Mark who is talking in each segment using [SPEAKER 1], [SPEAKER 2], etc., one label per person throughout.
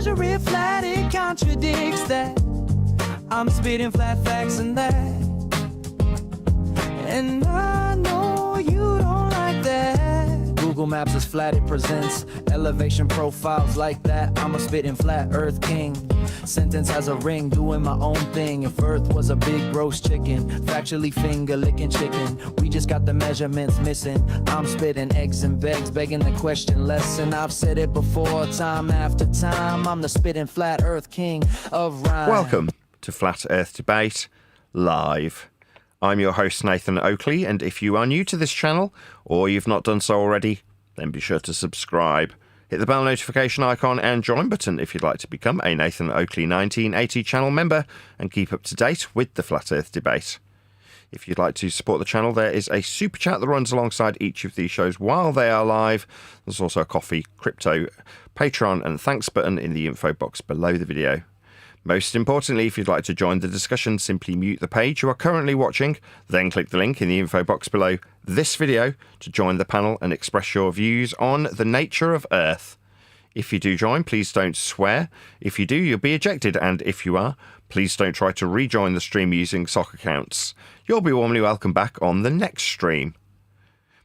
[SPEAKER 1] measure it flat, it contradicts that. I'm spitting flat facts and that. And I know you don't like that. Google Maps is flat, it presents elevation profiles like that. I'm a spitting flat earth king. Sentence has a ring, doing my own thing. If earth was a big roast chicken, factually finger licking chicken, we just got the measurements missing. I'm spitting eggs and begs, begging the question lesson. I've said it before, time after time. I'm the spitting flat earth king of rhyme.
[SPEAKER 2] Welcome to Flat Earth Debate Live. I'm your host, Nathan Oakley, and if you are new to this channel, or you've not done so already, then be sure to subscribe. Hit the bell notification icon and join button if you'd like to become a Nathan Oakley 1980 channel member and keep up to date with the Flat Earth Debate. If you'd like to support the channel, there is a super chat that runs alongside each of these shows while they are live. There's also a coffee, crypto, Patreon and thanks button in the info box below the video. Most importantly, if you'd like to join the discussion, simply mute the page you are currently watching, then click the link in the info box below this video to join the panel and express your views on the nature of Earth. If you do join, please don't swear. If you do, you'll be ejected, and if you are, please don't try to rejoin the stream using sock accounts. You'll be warmly welcome back on the next stream.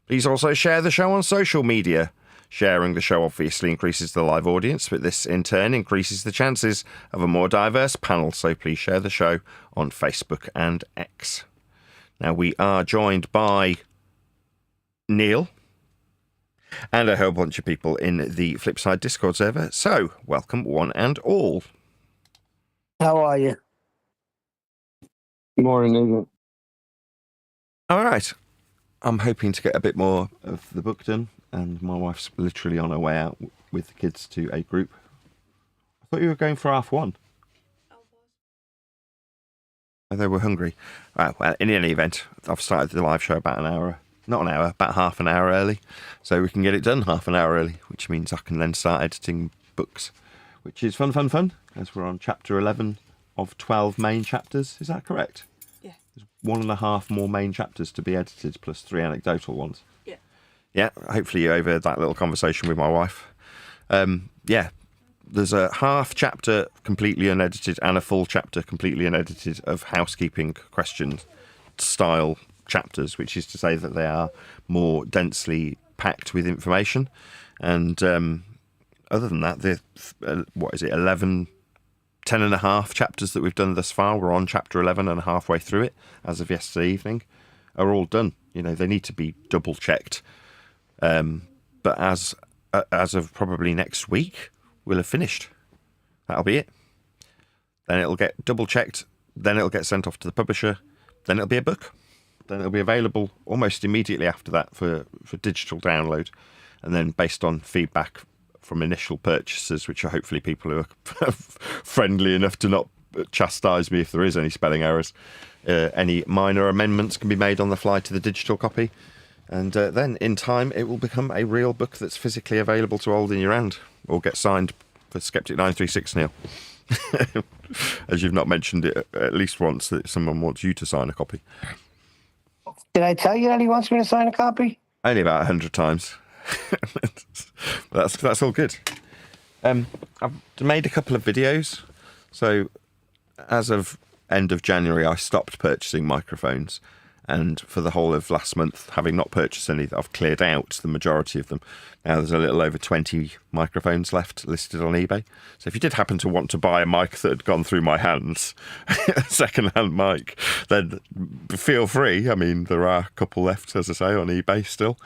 [SPEAKER 2] Please also share the show on social media. Sharing the show obviously increases the live audience, but this in turn increases the chances of a more diverse panel, so please share the show on Facebook and X. Now, we are joined by Neil and a whole bunch of people in the Flipside Discord server, so welcome one and all.
[SPEAKER 3] How are you?
[SPEAKER 4] Morning, Nathan.
[SPEAKER 2] All right. I'm hoping to get a bit more of the book done, and my wife's literally on her way out with the kids to a group. I thought you were going for half one. Oh, they were hungry. Well, in any event, I've started the live show about about half an hour early, so we can get it done half an hour early, which means I can then start editing books, which is fun, as we're on chapter 11 of 12 main chapters. Is that correct?
[SPEAKER 5] Yeah.
[SPEAKER 2] There's 1.5 more main chapters to be edited, plus 3 anecdotal ones.
[SPEAKER 5] Yeah.
[SPEAKER 2] Yeah, hopefully you overheard that little conversation with my wife. Yeah, there's a half chapter completely unedited and a full chapter completely unedited of housekeeping question style chapters, which is to say that they are more densely packed with information. And other than that, the 10 and a half chapters that we've done thus far, we're on chapter 11 and halfway through it as of yesterday evening, are all done. You know, they need to be double checked. But as of probably next week, we'll have finished. That'll be it. Then it'll get double checked. Then it'll get sent off to the publisher. Then it'll be a book. Then it'll be available almost immediately after that for digital download. And then based on feedback from initial purchasers, which are hopefully people who are friendly enough to not chastise me if there is any spelling errors, any minor amendments can be made on the fly to the digital copy. And then, in time, it will become a real book that's physically available to hold in your hand, or get signed for Skeptic 936, Neil. As you've not mentioned it at least once, that someone wants you to sign a copy.
[SPEAKER 3] Did I tell you that he wants me to sign a copy?
[SPEAKER 2] Only about 100 times. That's all good. I've made a couple of videos. So, as of end of January, I stopped purchasing microphones. And for the whole of last month, having not purchased any, I've cleared out the majority of them. Now there's a little over 20 microphones left listed on eBay. So if you did happen to want to buy a mic that had gone through my hands, a second-hand mic, then feel free. I mean, there are a couple left, as I say, on eBay still.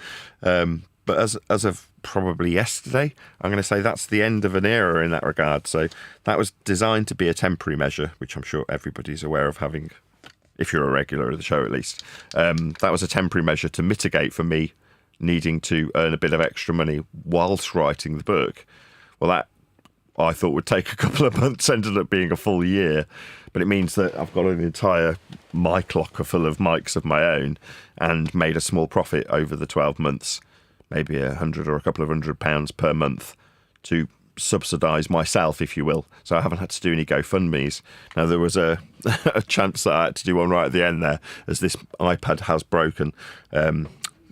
[SPEAKER 2] But as of probably yesterday, I'm going to say that's the end of an era in that regard. So that was designed to be a temporary measure, which I'm sure everybody's aware of, having, if you're a regular of the show at least. That was a temporary measure to mitigate for me needing to earn a bit of extra money whilst writing the book. Well, that I thought would take a couple of months, ended up being a full year. But it means that I've got an entire mic locker full of mics of my own and made a small profit over the 12 months, maybe £100 or a couple of £100 per month to subsidise myself, if you will. So I haven't had to do any GoFundMes. Now, there was a chance that I had to do one right at the end there, as this iPad has broken.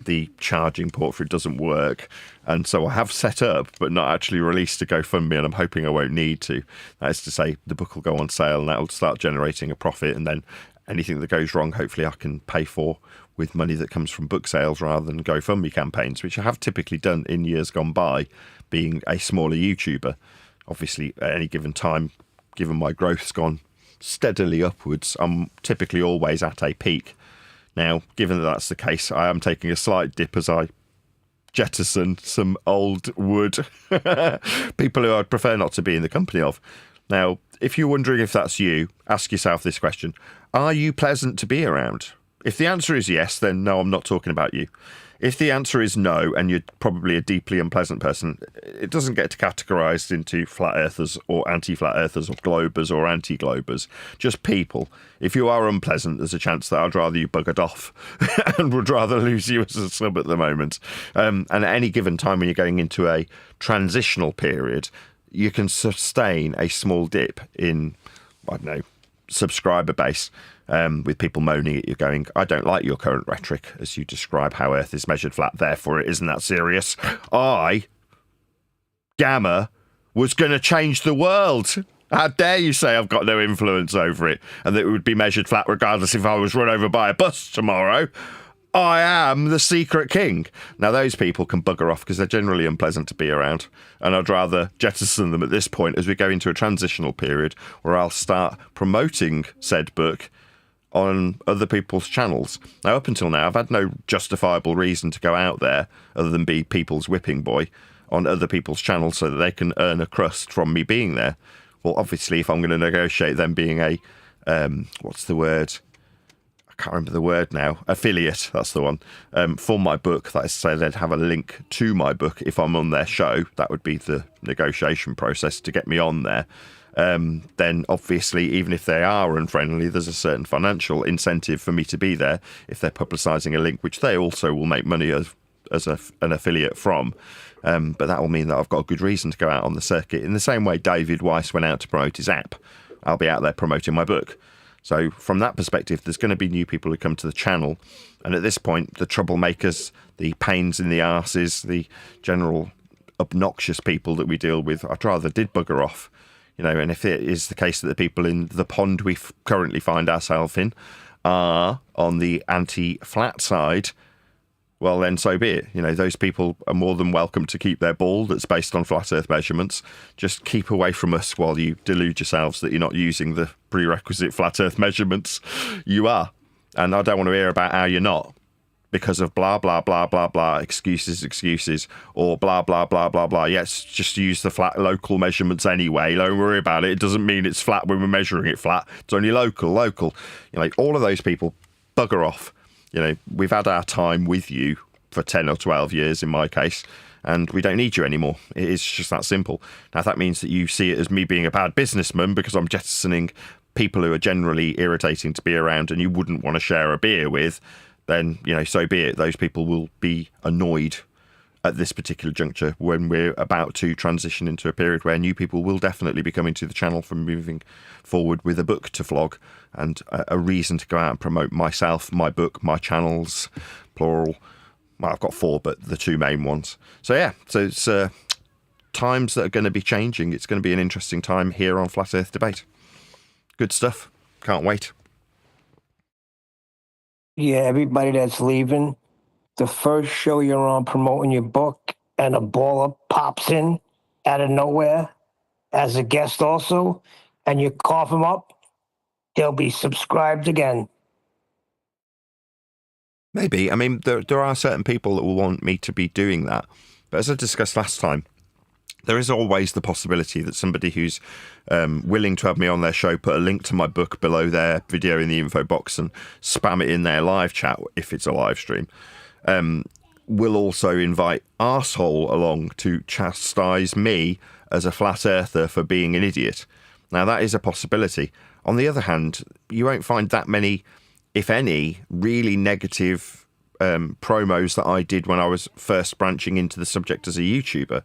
[SPEAKER 2] the charging port for it doesn't work. And so I have set up, but not actually released a GoFundMe, and I'm hoping I won't need to. That is to say, the book will go on sale and that'll start generating a profit, and then anything that goes wrong, hopefully I can pay for with money that comes from book sales rather than GoFundMe campaigns, which I have typically done in years gone by, being a smaller YouTuber. Obviously, at any given time, given my growth's gone steadily upwards, I'm typically always at a peak. Now, given that that's the case, I am taking a slight dip as I jettison some old wood people who I'd prefer not to be in the company of. Now, if you're wondering if that's you, ask yourself this question. Are you pleasant to be around? If the answer is yes, then no, I'm not talking about you. If the answer is no, and you're probably a deeply unpleasant person, it doesn't get categorised into flat earthers or anti-flat earthers or globers or anti-globers, just people. If you are unpleasant, there's a chance that I'd rather you buggered off and would rather lose you as a sub at the moment. And at any given time when you're going into a transitional period, you can sustain a small dip in, I don't know, subscriber base, with people moaning at you going, I don't like your current rhetoric as you describe how Earth is measured flat, therefore it isn't that serious. I, Gamma, was going to change the world. How dare you say I've got no influence over it and that it would be measured flat regardless if I was run over by a bus tomorrow. I am the secret king. Now, those people can bugger off because they're generally unpleasant to be around, and I'd rather jettison them at this point as we go into a transitional period where I'll start promoting said book on other people's channels. Now, up until now, I've had no justifiable reason to go out there other than be people's whipping boy on other people's channels so that they can earn a crust from me being there. Well, obviously, if I'm going to negotiate them being a, what's the word? I can't remember the word now. Affiliate, that's the one. For my book, that is to say they'd have a link to my book if I'm on their show. That would be the negotiation process to get me on there. Then obviously, even if they are unfriendly, there's a certain financial incentive for me to be there if they're publicising a link, which they also will make money as an affiliate from. But that will mean that I've got a good reason to go out on the circuit. In the same way David Weiss went out to promote his app, I'll be out there promoting my book. So from that perspective, there's going to be new people who come to the channel. And at this point, the troublemakers, the pains in the arses, the general obnoxious people that we deal with, I'd rather did bugger off. You know, and if it is the case that the people in the pond we currently find ourselves in are on the anti-flat side, well, then so be it. You know, those people are more than welcome to keep their ball that's based on flat earth measurements. Just keep away from us while you delude yourselves that you're not using the prerequisite flat earth measurements. You are. And I don't want to hear about how you're not because of blah, blah, blah, blah, blah, excuses, or blah, blah, blah, blah, blah. Yes, just use the flat local measurements anyway. Don't worry about it. It doesn't mean it's flat when we're measuring it flat. It's only local. You know, all of those people, bugger off. You know, we've had our time with you for 10 or 12 years in my case, and we don't need you anymore. It is just that simple. Now, if that means that you see it as me being a bad businessman because I'm jettisoning people who are generally irritating to be around and you wouldn't want to share a beer with, then, you know, so be it. Those people will be annoyed at this particular juncture when we're about to transition into a period where new people will definitely be coming to the channel from moving forward with a book to flog and a reason to go out and promote myself, my book, my channels, plural. Well, I've got 4, but the 2 main ones. So yeah, so it's times that are going to be changing. It's going to be an interesting time here on Flat Earth Debate. Good stuff. Can't wait.
[SPEAKER 3] Yeah, everybody that's leaving, the first show you're on promoting your book and a baller pops in out of nowhere as a guest also, and you cough him up, they'll be subscribed again.
[SPEAKER 2] Maybe. I mean, there are certain people that will want me to be doing that. But as I discussed last time, there is always the possibility that somebody who's willing to have me on their show put a link to my book below their video in the info box and spam it in their live chat if it's a live stream, will also invite arsehole along to chastise me as a flat earther for being an idiot. Now, that is a possibility. On the other hand, you won't find that many, if any, really negative promos that I did when I was first branching into the subject as a YouTuber.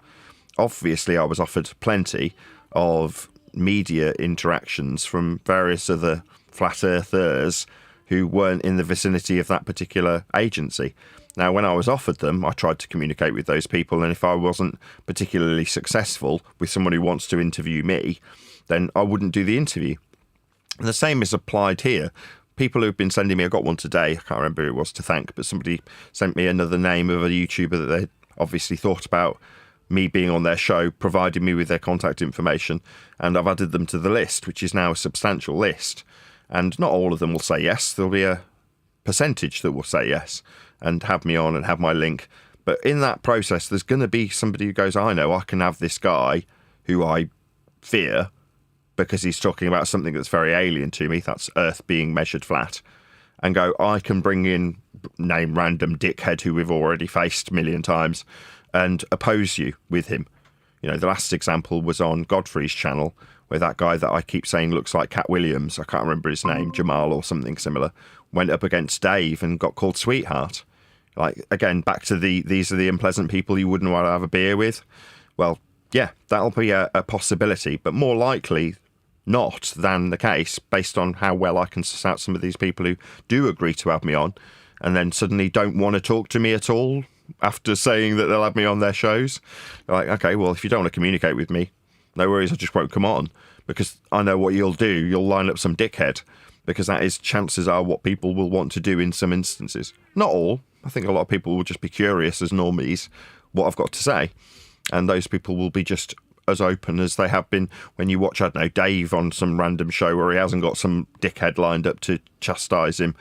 [SPEAKER 2] Obviously, I was offered plenty of media interactions from various other flat earthers who weren't in the vicinity of that particular agency. Now, when I was offered them, I tried to communicate with those people, and if I wasn't particularly successful with someone who wants to interview me, then I wouldn't do the interview. And the same is applied here. People who've been sending me, I got one today, I can't remember who it was to thank, but somebody sent me another name of a YouTuber that they obviously thought about me being on their show, provided me with their contact information, and I've added them to the list, which is now a substantial list. And not all of them will say yes. There'll be a percentage that will say yes and have me on and have my link. But in that process, there's going to be somebody who goes, I know I can have this guy who I fear because he's talking about something that's very alien to me, that's Earth being measured flat, and go, I can bring in name random dickhead who we've already faced a million times and oppose you with him. You know, the last example was on Godfrey's channel, where that guy that I keep saying looks like Cat Williams, I can't remember his name, Jamal or something similar, went up against Dave and got called Sweetheart. Like, again, back to these are the unpleasant people you wouldn't want to have a beer with. Well, yeah, that'll be a possibility, but more likely not than the case, based on how well I can suss out some of these people who do agree to have me on and then suddenly don't want to talk to me at all after saying that they'll have me on their shows. Like, okay, well, if you don't want to communicate with me, no worries, I just won't come on, because I know what you'll do. You'll line up some dickhead, because that is, chances are, what people will want to do in some instances. Not all. I think a lot of people will just be curious as normies what I've got to say. And those people will be just as open as they have been when you watch, I don't know, Dave on some random show where he hasn't got some dickhead lined up to chastise him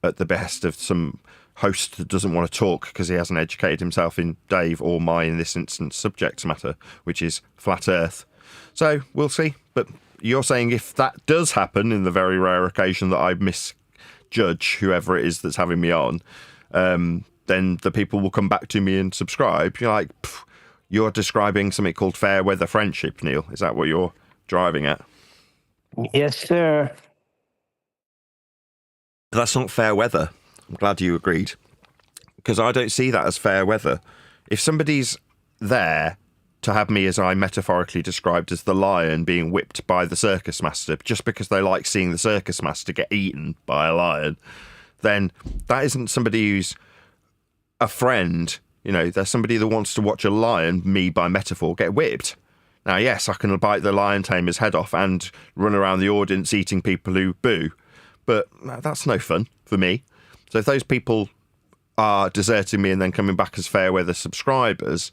[SPEAKER 2] at the behest of some host that doesn't want to talk because he hasn't educated himself in Dave or my, in this instance, subject matter, which is flat Earth. So we'll see. But you're saying if that does happen, in the very rare occasion that I misjudge whoever it is that's having me on, then the people will come back to me and subscribe. You're like, you're describing something called fair weather friendship, Neil. Is that what you're driving at?
[SPEAKER 3] Yes, sir.
[SPEAKER 2] That's not fair weather. I'm glad you agreed, because I don't see that as fair weather. If somebody's there to have me, as I metaphorically described, as the lion being whipped by the circus master, just because they like seeing the circus master get eaten by a lion, then that isn't somebody who's a friend. You know, there's somebody that wants to watch a lion, me by metaphor, get whipped. Now, yes, I can bite the lion tamer's head off and run around the audience eating people who boo, but that's no fun for me. So if those people are deserting me and then coming back as fair weather subscribers,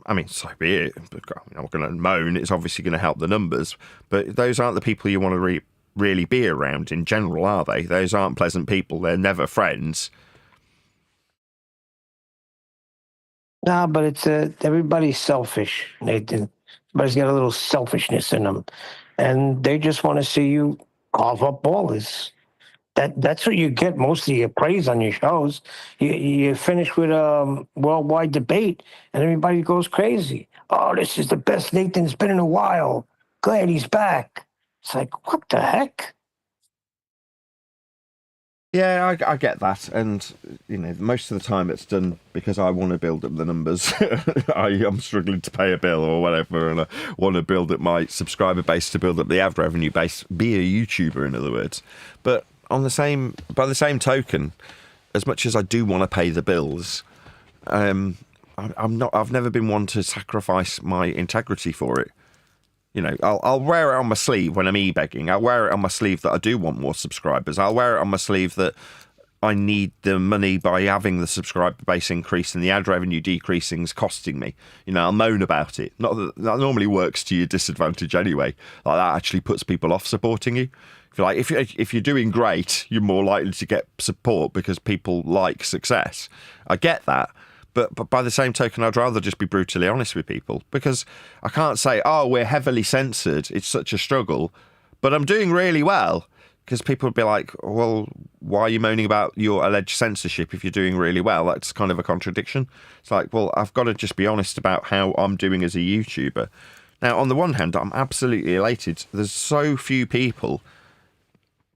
[SPEAKER 2] I mean, so be it. I'm not going to moan. It's obviously going to help the numbers. But those aren't the people you want to really be around in general, are they? Those aren't pleasant people. They're never friends.
[SPEAKER 3] Nah, but it's everybody's selfish, Nathan. Everybody's got a little selfishness in them, and they just want to see you cough up ballers. That's what you get most of your praise on your shows. You finish with a worldwide debate, and everybody goes crazy. Oh, this is the best Nathan's been in a while. Glad he's back. It's like, what the heck?
[SPEAKER 2] Yeah, I get that, and you know, most of the time it's done because I want to build up the numbers. I'm struggling to pay a bill or whatever, and I want to build up my subscriber base to build up the ad revenue base. Be a YouTuber, in other words. But by the same token, as much as I do want to pay the bills, I'm not. I've never been one to sacrifice my integrity for it. You know, I'll wear it on my sleeve when I'm e-begging. I'll wear it on my sleeve that I do want more subscribers. I'll wear it on my sleeve that I need the money by having the subscriber base increase and the ad revenue decreasing is costing me. You know, I'll moan about it. Not that normally works to your disadvantage anyway. Like, that actually puts people off supporting you. If you're doing great, you're more likely to get support because people like success. I get that. But by the same token, I'd rather just be brutally honest with people, because I can't say, oh, we're heavily censored, it's such a struggle, but I'm doing really well, because people would be like, well, why are you moaning about your alleged censorship if you're doing really well? That's kind of a contradiction. It's like, well, I've got to just be honest about how I'm doing as a YouTuber. Now, on the one hand, I'm absolutely elated. There's so few people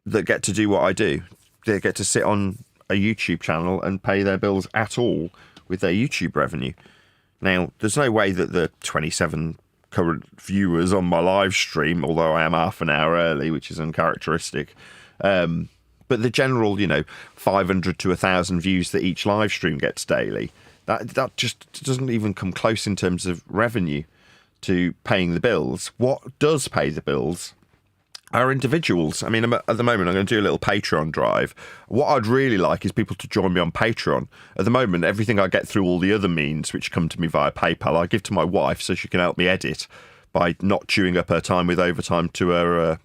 [SPEAKER 2] that get to do what I do. They get to sit on a YouTube channel and pay their bills at all with their YouTube revenue. Now, there's no way that the 27 current viewers on my live stream, although I am half an hour early, which is uncharacteristic, But the general, 500 to 1,000 views that each live stream gets daily, that just doesn't even come close in terms of revenue to paying the bills. What does pay the bills are individuals. I mean, at the moment, I'm going to do a little Patreon drive. What I'd really like is people to join me on Patreon. At the moment, everything I get through all the other means, which come to me via PayPal, I give to my wife so she can help me edit by not chewing up her time with overtime to her,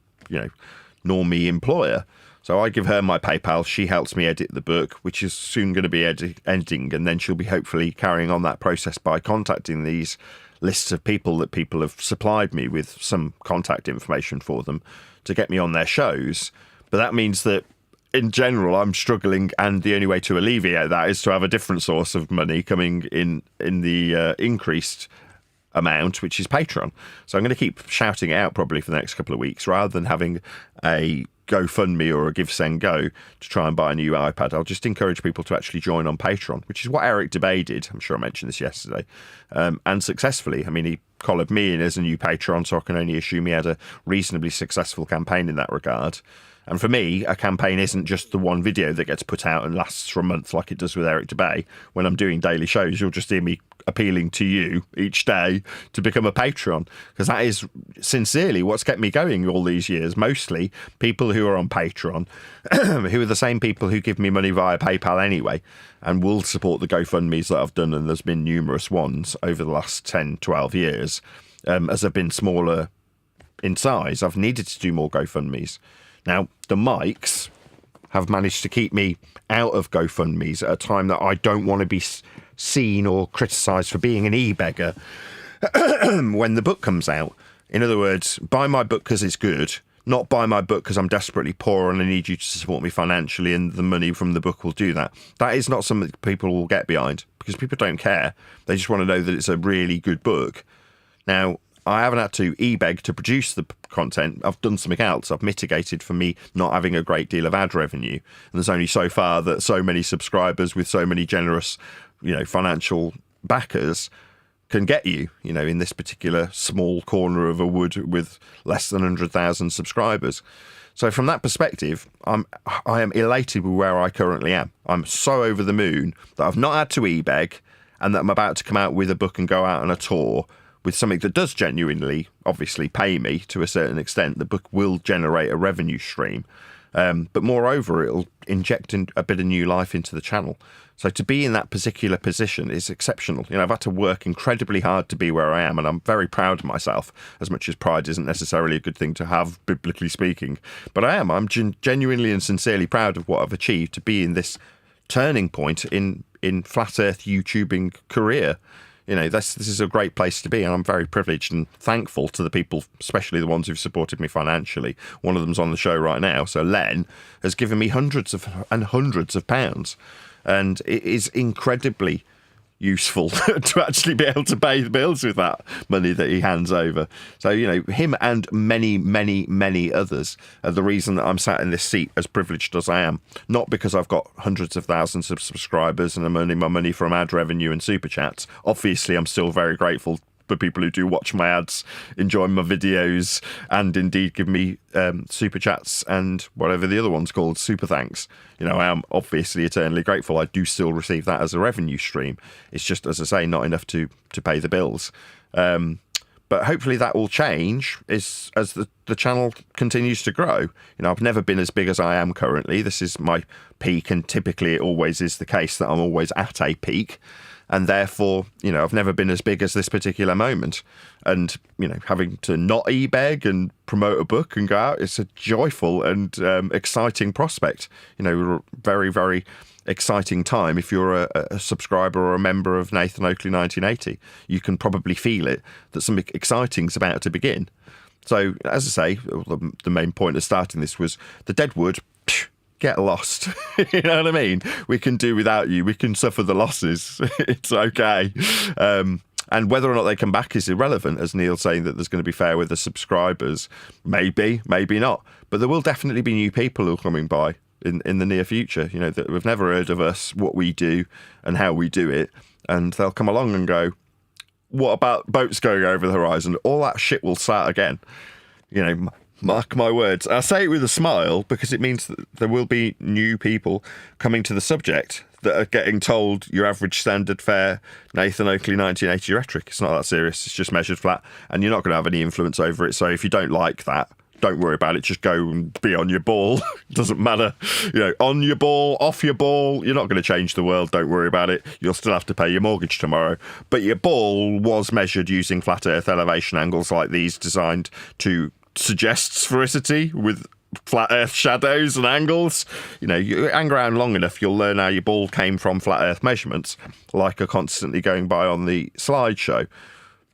[SPEAKER 2] normie employer. So I give her my PayPal. She helps me edit the book, which is soon going to be editing, and then she'll be hopefully carrying on that process by contacting these lists of people that people have supplied me with some contact information for them to get me on their shows. But that means that in general, I'm struggling, and the only way to alleviate that is to have a different source of money coming in the increased amount, which is Patreon. So I'm going to keep shouting it out probably for the next couple of weeks, rather than having a GoFundMe or a Give Send Go to try and buy a new iPad. I'll just encourage people to actually join on Patreon, which is what Eric Debay did. I'm sure I mentioned this yesterday, and successfully. I mean, he collared me in as a new patron, so I can only assume he had a reasonably successful campaign in that regard. And for me, a campaign isn't just the one video that gets put out and lasts for a month like it does with Eric Debay. When I'm doing daily shows, you'll just hear me appealing to you each day to become a patron, because that is sincerely what's kept me going all these years. Mostly people who are on Patreon, who are the same people who give me money via PayPal anyway, and will support the GoFundMes that I've done, and there's been numerous ones over the last 10, 12 years. As I've been smaller in size, I've needed to do more GoFundMes. Now, the mics have managed to keep me out of GoFundMes at a time that I don't want to be seen or criticised for being an e-beggar when the book comes out. In other words, buy my book because it's good, not buy my book because I'm desperately poor and I need you to support me financially and the money from the book will do that. That is not something people will get behind, because people don't care. They just want to know that it's a really good book. Now, I haven't had to e-beg to produce the content. I've done something else. I've mitigated for me not having a great deal of ad revenue. And there's only so far that so many subscribers with so many generous, financial backers can get you, in this particular small corner of a wood with less than 100,000 subscribers. So from that perspective, I am elated with where I currently am. I'm so over the moon that I've not had to e-beg, and that I'm about to come out with a book and go out on a tour with something that does genuinely, obviously, pay me to a certain extent. The book will generate a revenue stream. But moreover, it'll inject a bit of new life into the channel. So to be in that particular position is exceptional. I've had to work incredibly hard to be where I am, and I'm very proud of myself, as much as pride isn't necessarily a good thing to have, biblically speaking. But I am. I'm genuinely and sincerely proud of what I've achieved to be in this turning point in flat earth YouTubing career. This is a great place to be, and I'm very privileged and thankful to the people, especially the ones who've supported me financially. One of them's on the show right now. So Len has given me hundreds of pounds, and it is incredibly useful to actually be able to pay the bills with that money that he hands over. So, him and many, many, many others are the reason that I'm sat in this seat as privileged as I am. Not because I've got hundreds of thousands of subscribers and I'm earning my money from ad revenue and super chats. Obviously, I'm still very grateful for people who do watch my ads, enjoy my videos, and indeed give me super chats and whatever the other one's called, super thanks. I am obviously eternally grateful. I do still receive that as a revenue stream. It's just, as I say, not enough to pay the bills. But hopefully that will change as the channel continues to grow. I've never been as big as I am currently. This is my peak, and typically it always is the case that I'm always at a peak. And therefore, I've never been as big as this particular moment. And, having to not e-beg and promote a book and go out, it's a joyful and exciting prospect. Very, very exciting time. If you're a subscriber or a member of Nathan Oakley 1980, you can probably feel it, that something exciting is about to begin. So, as I say, the main point of starting this was the Deadwood. Get lost. You know what I mean? We can do without you. We can suffer the losses. It's okay. And whether or not they come back is irrelevant, as Neil's saying that there's going to be fair with the subscribers. Maybe, maybe not. But there will definitely be new people who are coming by in the near future, that have never heard of us, what we do and how we do it. And they'll come along and go, what about boats going over the horizon? All that shit will start again. Mark my words. I say it with a smile because it means that there will be new people coming to the subject that are getting told your average standard fare Nathan Oakley 1980 rhetoric. It's not that serious. It's just measured flat, and you're not going to have any influence over it. So if you don't like that, don't worry about it. Just go and be on your ball. It doesn't matter. On your ball, off your ball. You're not going to change the world. Don't worry about it. You'll still have to pay your mortgage tomorrow. But your ball was measured using flat Earth elevation angles like these, designed to suggest sphericity with flat Earth shadows and angles. You hang around long enough, you'll learn how your ball came from flat Earth measurements, like are constantly going by on the slideshow.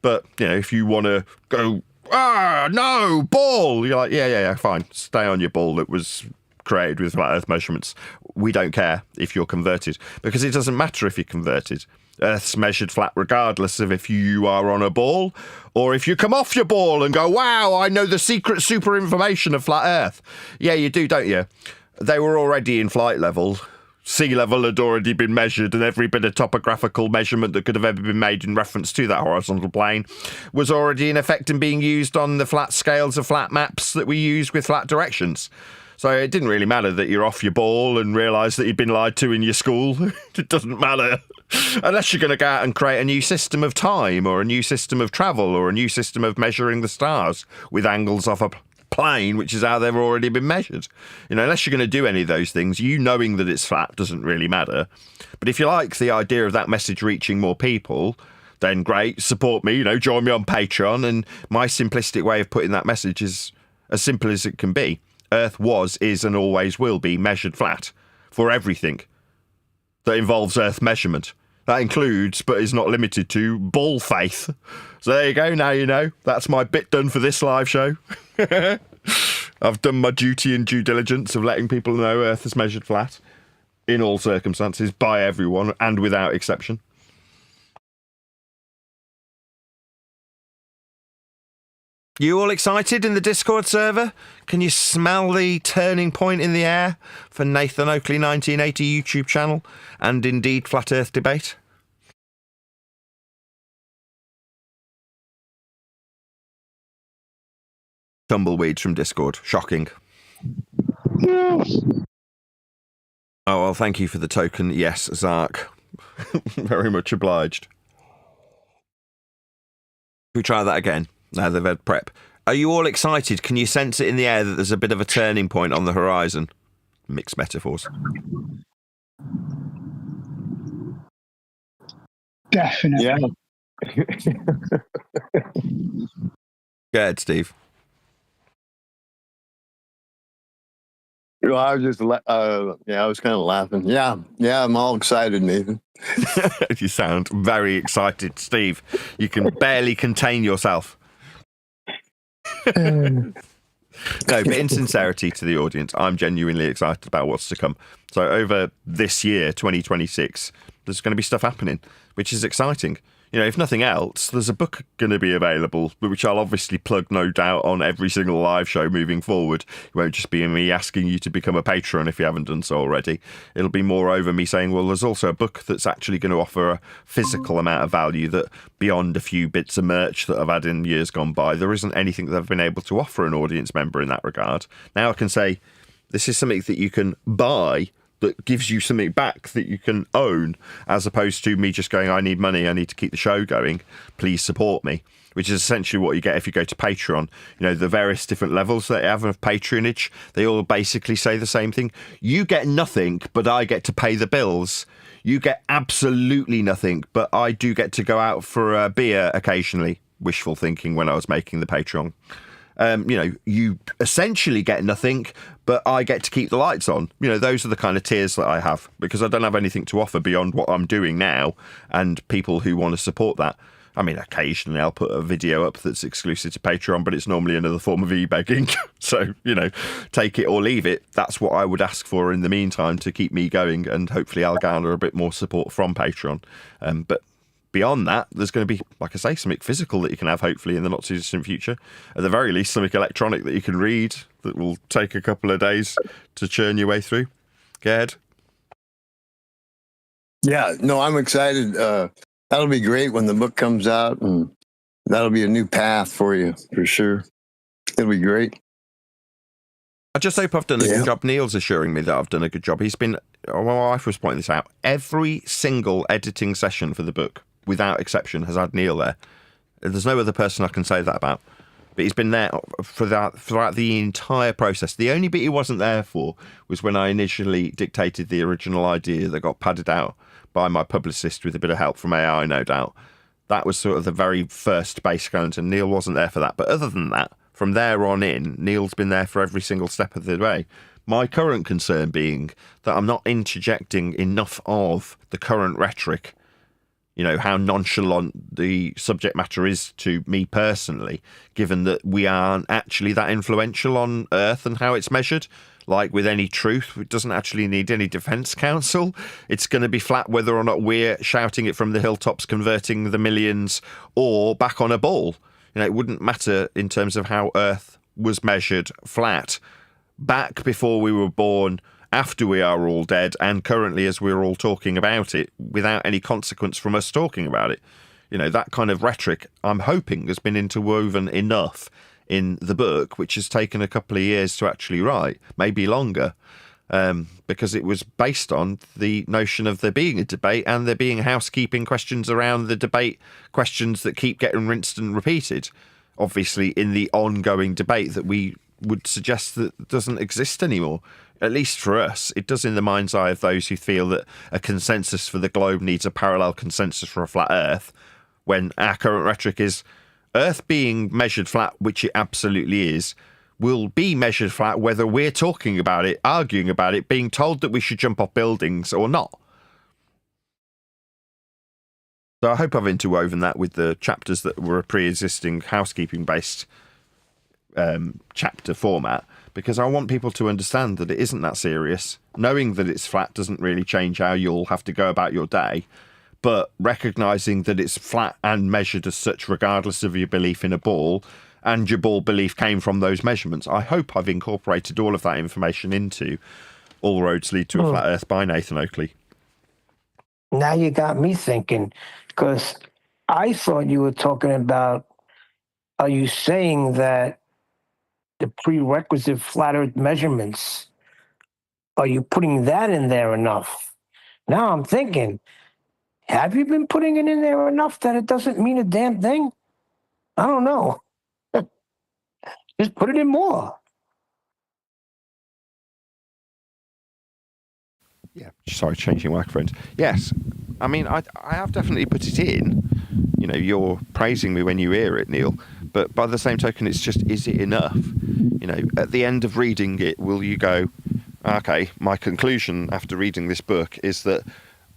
[SPEAKER 2] But, if you want to go, no, ball, you're like, yeah, fine, stay on your ball that was created with flat Earth measurements. We don't care if you're converted, because it doesn't matter if you're converted. Earth's measured flat regardless of if you are on a ball or if you come off your ball and go, wow, I know the secret super information of flat Earth. Yeah, you do, don't you? They were already in flight level. Sea level had already been measured, and every bit of topographical measurement that could have ever been made in reference to that horizontal plane was already in effect and being used on the flat scales of flat maps that we use with flat directions. So it didn't really matter that you're off your ball and realise that you'd been lied to in your school. It doesn't matter. Unless you're going to go out and create a new system of time or a new system of travel or a new system of measuring the stars with angles off a plane, which is how they've already been measured. Unless you're going to do any of those things, knowing that it's flat doesn't really matter. But if you like the idea of that message reaching more people, then great, support me, join me on Patreon. And my simplistic way of putting that message is as simple as it can be. Earth was, is, and always will be measured flat for everything that involves Earth measurement. That includes, but is not limited to, bull faith. So there you go, now you know. That's my bit done for this live show. I've done my duty and due diligence of letting people know Earth is measured flat in all circumstances, by everyone, and without exception. You all excited in the Discord server? Can you smell the turning point in the air for Nathan Oakley 1980 YouTube channel and indeed Flat Earth debate? Tumbleweeds from Discord. Shocking.
[SPEAKER 3] Yes.
[SPEAKER 2] Oh, well, thank you for the token. Yes, Zark. Very much obliged. Can we try that again? Now they've had prep. Are you all excited? Can you sense it in the air that there's a bit of a turning point on the horizon? Mixed metaphors.
[SPEAKER 4] Definitely.
[SPEAKER 5] Yeah.
[SPEAKER 2] Go ahead, Steve.
[SPEAKER 5] Well, I was just, I was kind of laughing. Yeah, I'm all excited, Nathan.
[SPEAKER 2] You sound very excited, Steve. You can barely contain yourself. No, but in sincerity to the audience, I'm genuinely excited about what's to come. So over this year, 2026, there's going to be stuff happening, which is exciting. If nothing else, there's a book going to be available, which I'll obviously plug, no doubt, on every single live show moving forward. It won't just be me asking you to become a patron if you haven't done so already. It'll be moreover me saying, well, there's also a book that's actually going to offer a physical amount of value that, beyond a few bits of merch that I've had in years gone by, there isn't anything that I've been able to offer an audience member in that regard. Now I can say, this is something that you can buy that gives you something back that you can own, as opposed to me just going, I need money, I need to keep the show going, please support me, which is essentially what you get if you go to Patreon. The various different levels that you have of patronage, they all basically say the same thing. You get nothing, but I get to pay the bills. You get absolutely nothing, but I do get to go out for a beer occasionally. Wishful thinking when I was making the Patreon. You essentially get nothing, but I get to keep the lights on. Those are the kind of tiers that I have, because I don't have anything to offer beyond what I'm doing now, and people who want to support that. I mean, occasionally I'll put a video up that's exclusive to Patreon, but it's normally another form of e-begging. So, take it or leave it. That's what I would ask for in the meantime to keep me going, and hopefully I'll garner a bit more support from Patreon. But beyond that, there's going to be, like I say, something physical that you can have, hopefully, in the not-too-distant future. At the very least, something electronic that you can read that will take a couple of days to churn your way through. Go ahead.
[SPEAKER 5] Yeah, no, I'm excited. That'll be great when the book comes out, and that'll be a new path for you, for sure. It'll be great.
[SPEAKER 2] I just hope I've done a good job. Neil's assuring me that I've done a good job. He's been, my wife was pointing this out, every single editing session for the book, without exception, has had Neil there. There's no other person I can say that about. But he's been there throughout the entire process. The only bit he wasn't there for was when I initially dictated the original idea that got padded out by my publicist with a bit of help from AI, no doubt. That was sort of the very first base skeleton. Neil wasn't there for that. But other than that, from there on in, Neil's been there for every single step of the way. My current concern being that I'm not interjecting enough of the current rhetoric, you know, how nonchalant the subject matter is to me personally, given that we aren't actually that influential on Earth and how it's measured. Like with any truth, it doesn't actually need any defense counsel. It's going to be flat whether or not we're shouting it from the hilltops, converting the millions, or back on a ball. You know, it wouldn't matter in terms of how Earth was measured flat back before we were born, after we are all dead, and currently as we're all talking about it, without any consequence from us talking about it. You know, that kind of rhetoric, I'm hoping, has been interwoven enough in the book, which has taken a couple of years to actually write, maybe longer, because it was based on the notion of there being a debate and there being housekeeping questions around the debate, questions that keep getting rinsed and repeated, obviously in the ongoing debate that we would suggest that doesn't exist anymore. At least for us, it does in the mind's eye of those who feel that a consensus for the globe needs a parallel consensus for a flat Earth, when our current rhetoric is Earth being measured flat, which it absolutely is, will be measured flat whether we're talking about it, arguing about it, being told that we should jump off buildings or not. So I hope I've interwoven that with the chapters that were a pre-existing housekeeping-based chapter format, because I want people to understand that it isn't that serious. Knowing that it's flat doesn't really change how you'll have to go about your day, but recognising that it's flat and measured as such regardless of your belief in a ball, and your ball belief came from those measurements. I hope I've incorporated all of that information into All Roads Lead to a Flat Earth by Nathan Oakley.
[SPEAKER 3] Now you got me thinking, because I thought you were talking about, are you saying that the prerequisite flat Earth measurements, are you putting that in there enough? Now I'm thinking, have you been putting it in there enough that it doesn't mean a damn thing? I don't know. Just put it in more.
[SPEAKER 2] Yeah, sorry, changing microphones. Yes, I mean, I have definitely put it in. You know, you're praising me when you hear it, Neil. But by the same token, it's just, is it enough? You know, at the end of reading it, will you go, okay, my conclusion after reading this book is that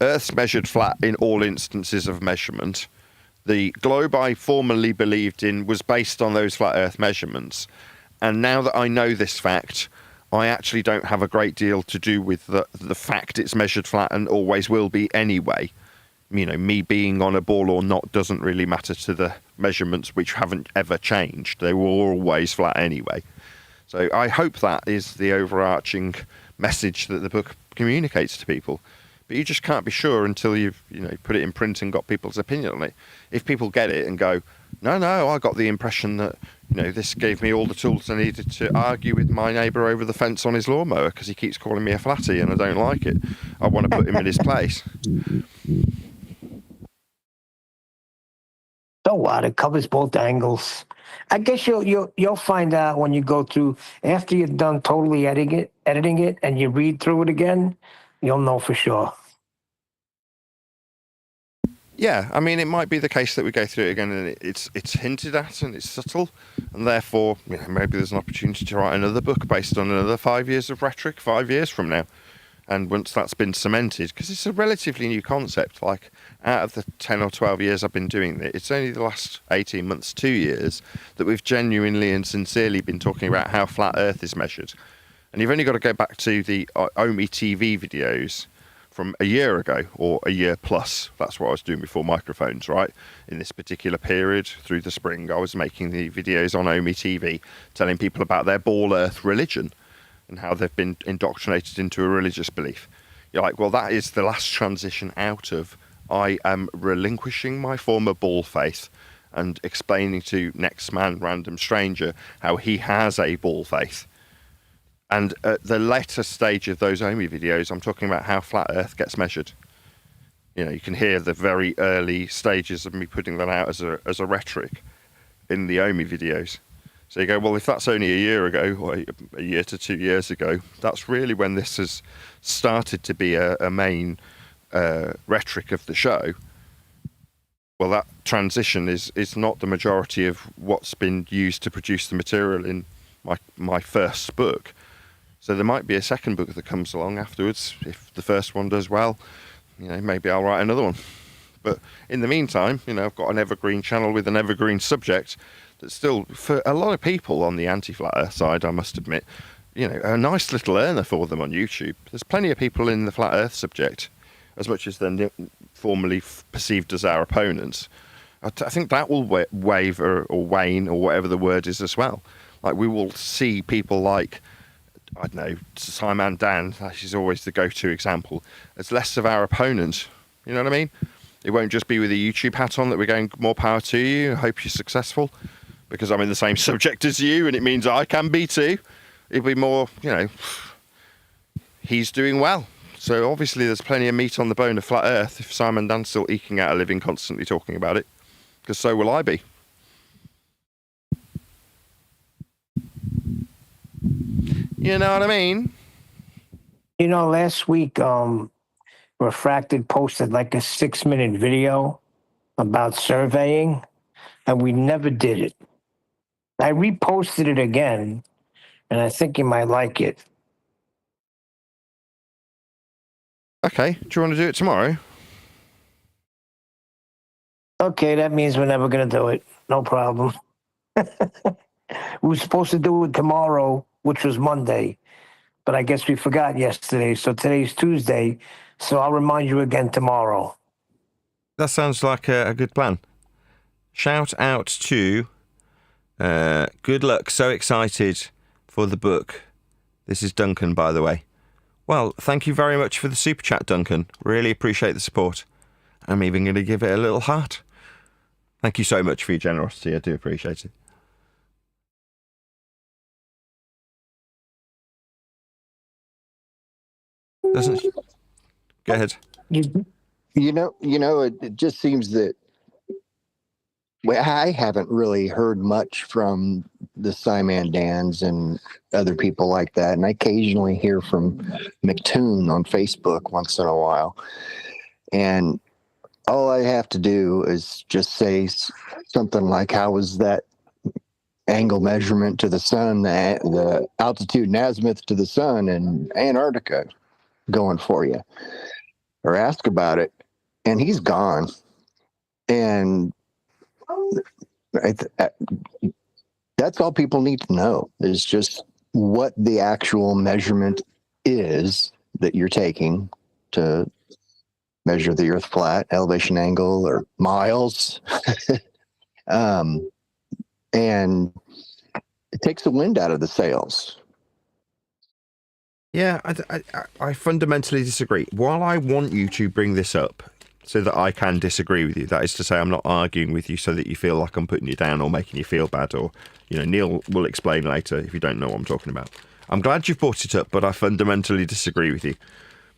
[SPEAKER 2] Earth's measured flat in all instances of measurement. The globe I formerly believed in was based on those flat Earth measurements. And now that I know this fact, I actually don't have a great deal to do with the fact it's measured flat and always will be anyway. You know, me being on a ball or not doesn't really matter to the measurements, which haven't ever changed. They were always flat anyway. So I hope that is the overarching message that the book communicates to people. But you just can't be sure until you've, you know, put it in print and got people's opinion on it. If people get it and go, no, I got the impression that, you know, this gave me all the tools I needed to argue with my neighbour over the fence on his lawnmower because he keeps calling me a flatty and I don't like it. I want to put him in his place.
[SPEAKER 3] So what? It covers both angles. I guess you'll find out when you go through, after you're done totally editing it and you read through it again, you'll know for sure.
[SPEAKER 2] Yeah, I mean, it might be the case that we go through it again and it's hinted at and it's subtle, and therefore, you know, maybe there's an opportunity to write another book based on another 5 years of rhetoric 5 years from now. And once that's been cemented, because it's a relatively new concept, like out of the 10 or 12 years I've been doing it, it's only the last 18 months, 2 years, that we've genuinely and sincerely been talking about how flat Earth is measured. And you've only got to go back to the Omi TV videos from a year ago, or a year plus. That's what I was doing before microphones, right? In this particular period, through the spring, I was making the videos on Omi TV, telling people about their Ball Earth religion and how they've been indoctrinated into a religious belief. You're like, well, that is the last transition out of, I am relinquishing my former ball faith and explaining to next man, random stranger, how he has a ball faith. And at the later stage of those Omi videos, I'm talking about how flat Earth gets measured. You know, you can hear the very early stages of me putting that out as a rhetoric in the Omi videos. So you go, well, if that's only a year ago, or a year to 2 years ago, that's really when this has started to be a main rhetoric of the show. Well, that transition is not the majority of what's been used to produce the material in my first book. So there might be a second book that comes along afterwards. If the first one does well, you know, maybe I'll write another one. But in the meantime, you know, I've got an evergreen channel with an evergreen subject that's still, for a lot of people on the anti-flat Earth side, I must admit, you know, a nice little earner for them on YouTube. There's plenty of people in the flat Earth subject, as much as they're formerly perceived as our opponents. I think that will waver or wane or whatever the word is as well. Like, we will see people like, I don't know, Simon Dan, she's always the go-to example, as less of our opponent. You know what I mean? It won't just be with a YouTube hat on that we're going, more power to you, I hope you're successful, because I'm in the same subject as you, and it means I can be too. It'll be more, you know, he's doing well. So obviously there's plenty of meat on the bone of flat Earth if Simon Dan's still eking out a living constantly talking about it, because so will I be. You know what I mean?
[SPEAKER 3] You know, last week, Refracted posted like a 6-minute video about surveying, and we never did it. I reposted it again, and I think you might like it.
[SPEAKER 2] Okay, do you want to do it tomorrow?
[SPEAKER 3] Okay, that means we're never going to do it. No problem. We were supposed to do it tomorrow, which was Monday, but I guess we forgot yesterday. So today's Tuesday, so I'll remind you again tomorrow.
[SPEAKER 2] That sounds like a good plan. Shout out to good luck, so excited for the book. This is Duncan, by the way. Well, thank you very much for the super chat, Duncan. Really appreciate the support. I'm even going to give it a little heart. Thank you so much for your generosity. I do appreciate it. Doesn't she? Go ahead.
[SPEAKER 4] You know, it just seems that I haven't really heard much from the Simon Dans and other people like that. And I occasionally hear from McToon on Facebook once in a while. And all I have to do is just say something like, how was that angle measurement to the sun, the altitude and azimuth to the sun in Antarctica going for you? Or ask about it, and he's gone. And that's all people need to know, is just what the actual measurement is that you're taking to measure the Earth flat, elevation angle, or miles. And it takes the wind out of the sails.
[SPEAKER 2] Yeah, I fundamentally disagree. While I want you to bring this up so that I can disagree with you, that is to say, I'm not arguing with you so that you feel like I'm putting you down or making you feel bad, or, you know, Neil will explain later if you don't know what I'm talking about. I'm glad you've brought it up, but I fundamentally disagree with you.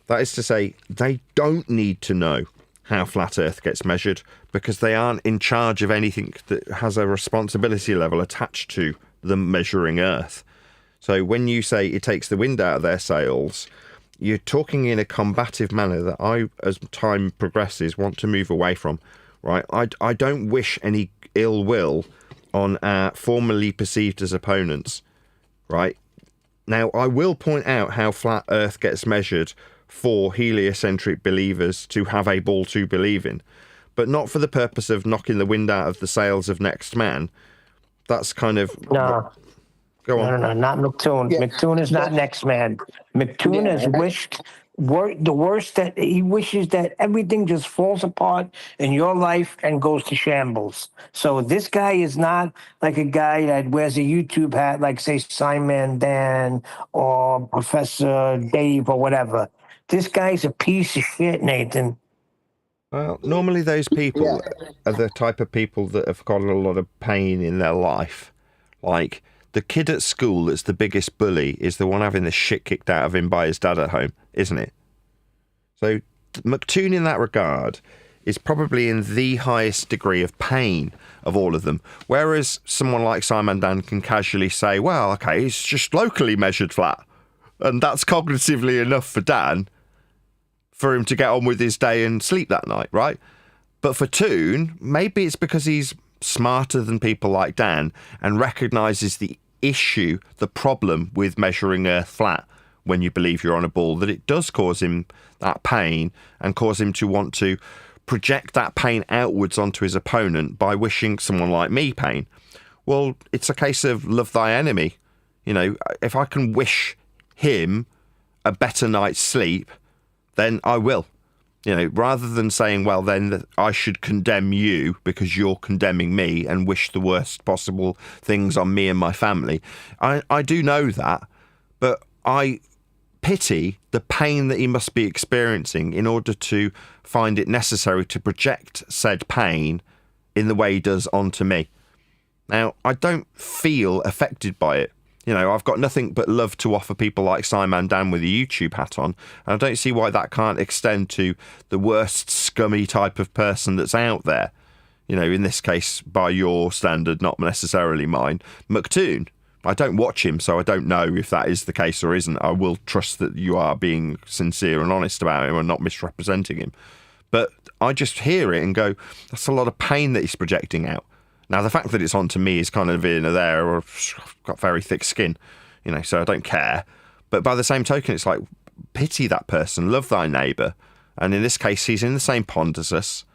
[SPEAKER 2] That is to say, they don't need to know how flat Earth gets measured because they aren't in charge of anything that has a responsibility level attached to them measuring Earth. So when you say it takes the wind out of their sails, you're talking in a combative manner that I, as time progresses, want to move away from, right? I don't wish any ill will on our formerly perceived as opponents, right? Now, I will point out how flat Earth gets measured for heliocentric believers to have a ball to believe in, but not for the purpose of knocking the wind out of the sails of next man. That's kind of...
[SPEAKER 3] No.
[SPEAKER 2] Go on.
[SPEAKER 3] No, not McToon.
[SPEAKER 4] Yeah,
[SPEAKER 3] McToon is not next man. McToon has wished the worst, that he wishes that everything just falls apart in your life and goes to shambles. So this guy is not like a guy that wears a YouTube hat, like say Simon Dan or Professor Dave or whatever. This guy's a piece of shit, Nathan.
[SPEAKER 2] Well, normally those people are the type of people that have got a lot of pain in their life. Like, the kid at school that's the biggest bully is the one having the shit kicked out of him by his dad at home, isn't it? So McToon in that regard is probably in the highest degree of pain of all of them. Whereas someone like Simon Dan can casually say, well, okay, it's just locally measured flat. And that's cognitively enough for Dan for him to get on with his day and sleep that night, right? But for Toon, maybe it's because he's smarter than people like Dan and recognises the issue, the problem with measuring Earth flat when you believe you're on a ball, that it does cause him that pain and cause him to want to project that pain outwards onto his opponent by wishing someone like me pain. Well, it's a case of love thy enemy. You know, if I can wish him a better night's sleep, then I will. You know, rather than saying, well, then I should condemn you because you're condemning me and wish the worst possible things on me and my family. I do know that, but I pity the pain that he must be experiencing in order to find it necessary to project said pain in the way he does onto me. Now, I don't feel affected by it. You know, I've got nothing but love to offer people like Simon Dan with a YouTube hat on, and I don't see why that can't extend to the worst scummy type of person that's out there. You know, in this case, by your standard, not necessarily mine, McToon. I don't watch him, so I don't know if that is the case or isn't. I will trust that you are being sincere and honest about him and not misrepresenting him. But I just hear it and go, that's a lot of pain that he's projecting out. Now, the fact that it's onto me is kind of in there, or I've got very thick skin, you know, so I don't care. But by the same token, it's like, pity that person, love thy neighbour. And in this case, he's in the same pond as us.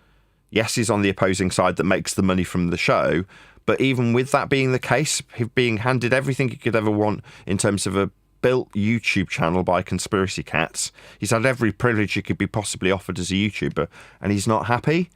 [SPEAKER 2] Yes, he's on the opposing side that makes the money from the show. But even with that being the case, being handed everything he could ever want in terms of a built YouTube channel by conspiracy cats, he's had every privilege he could be possibly offered as a YouTuber, and he's not happy.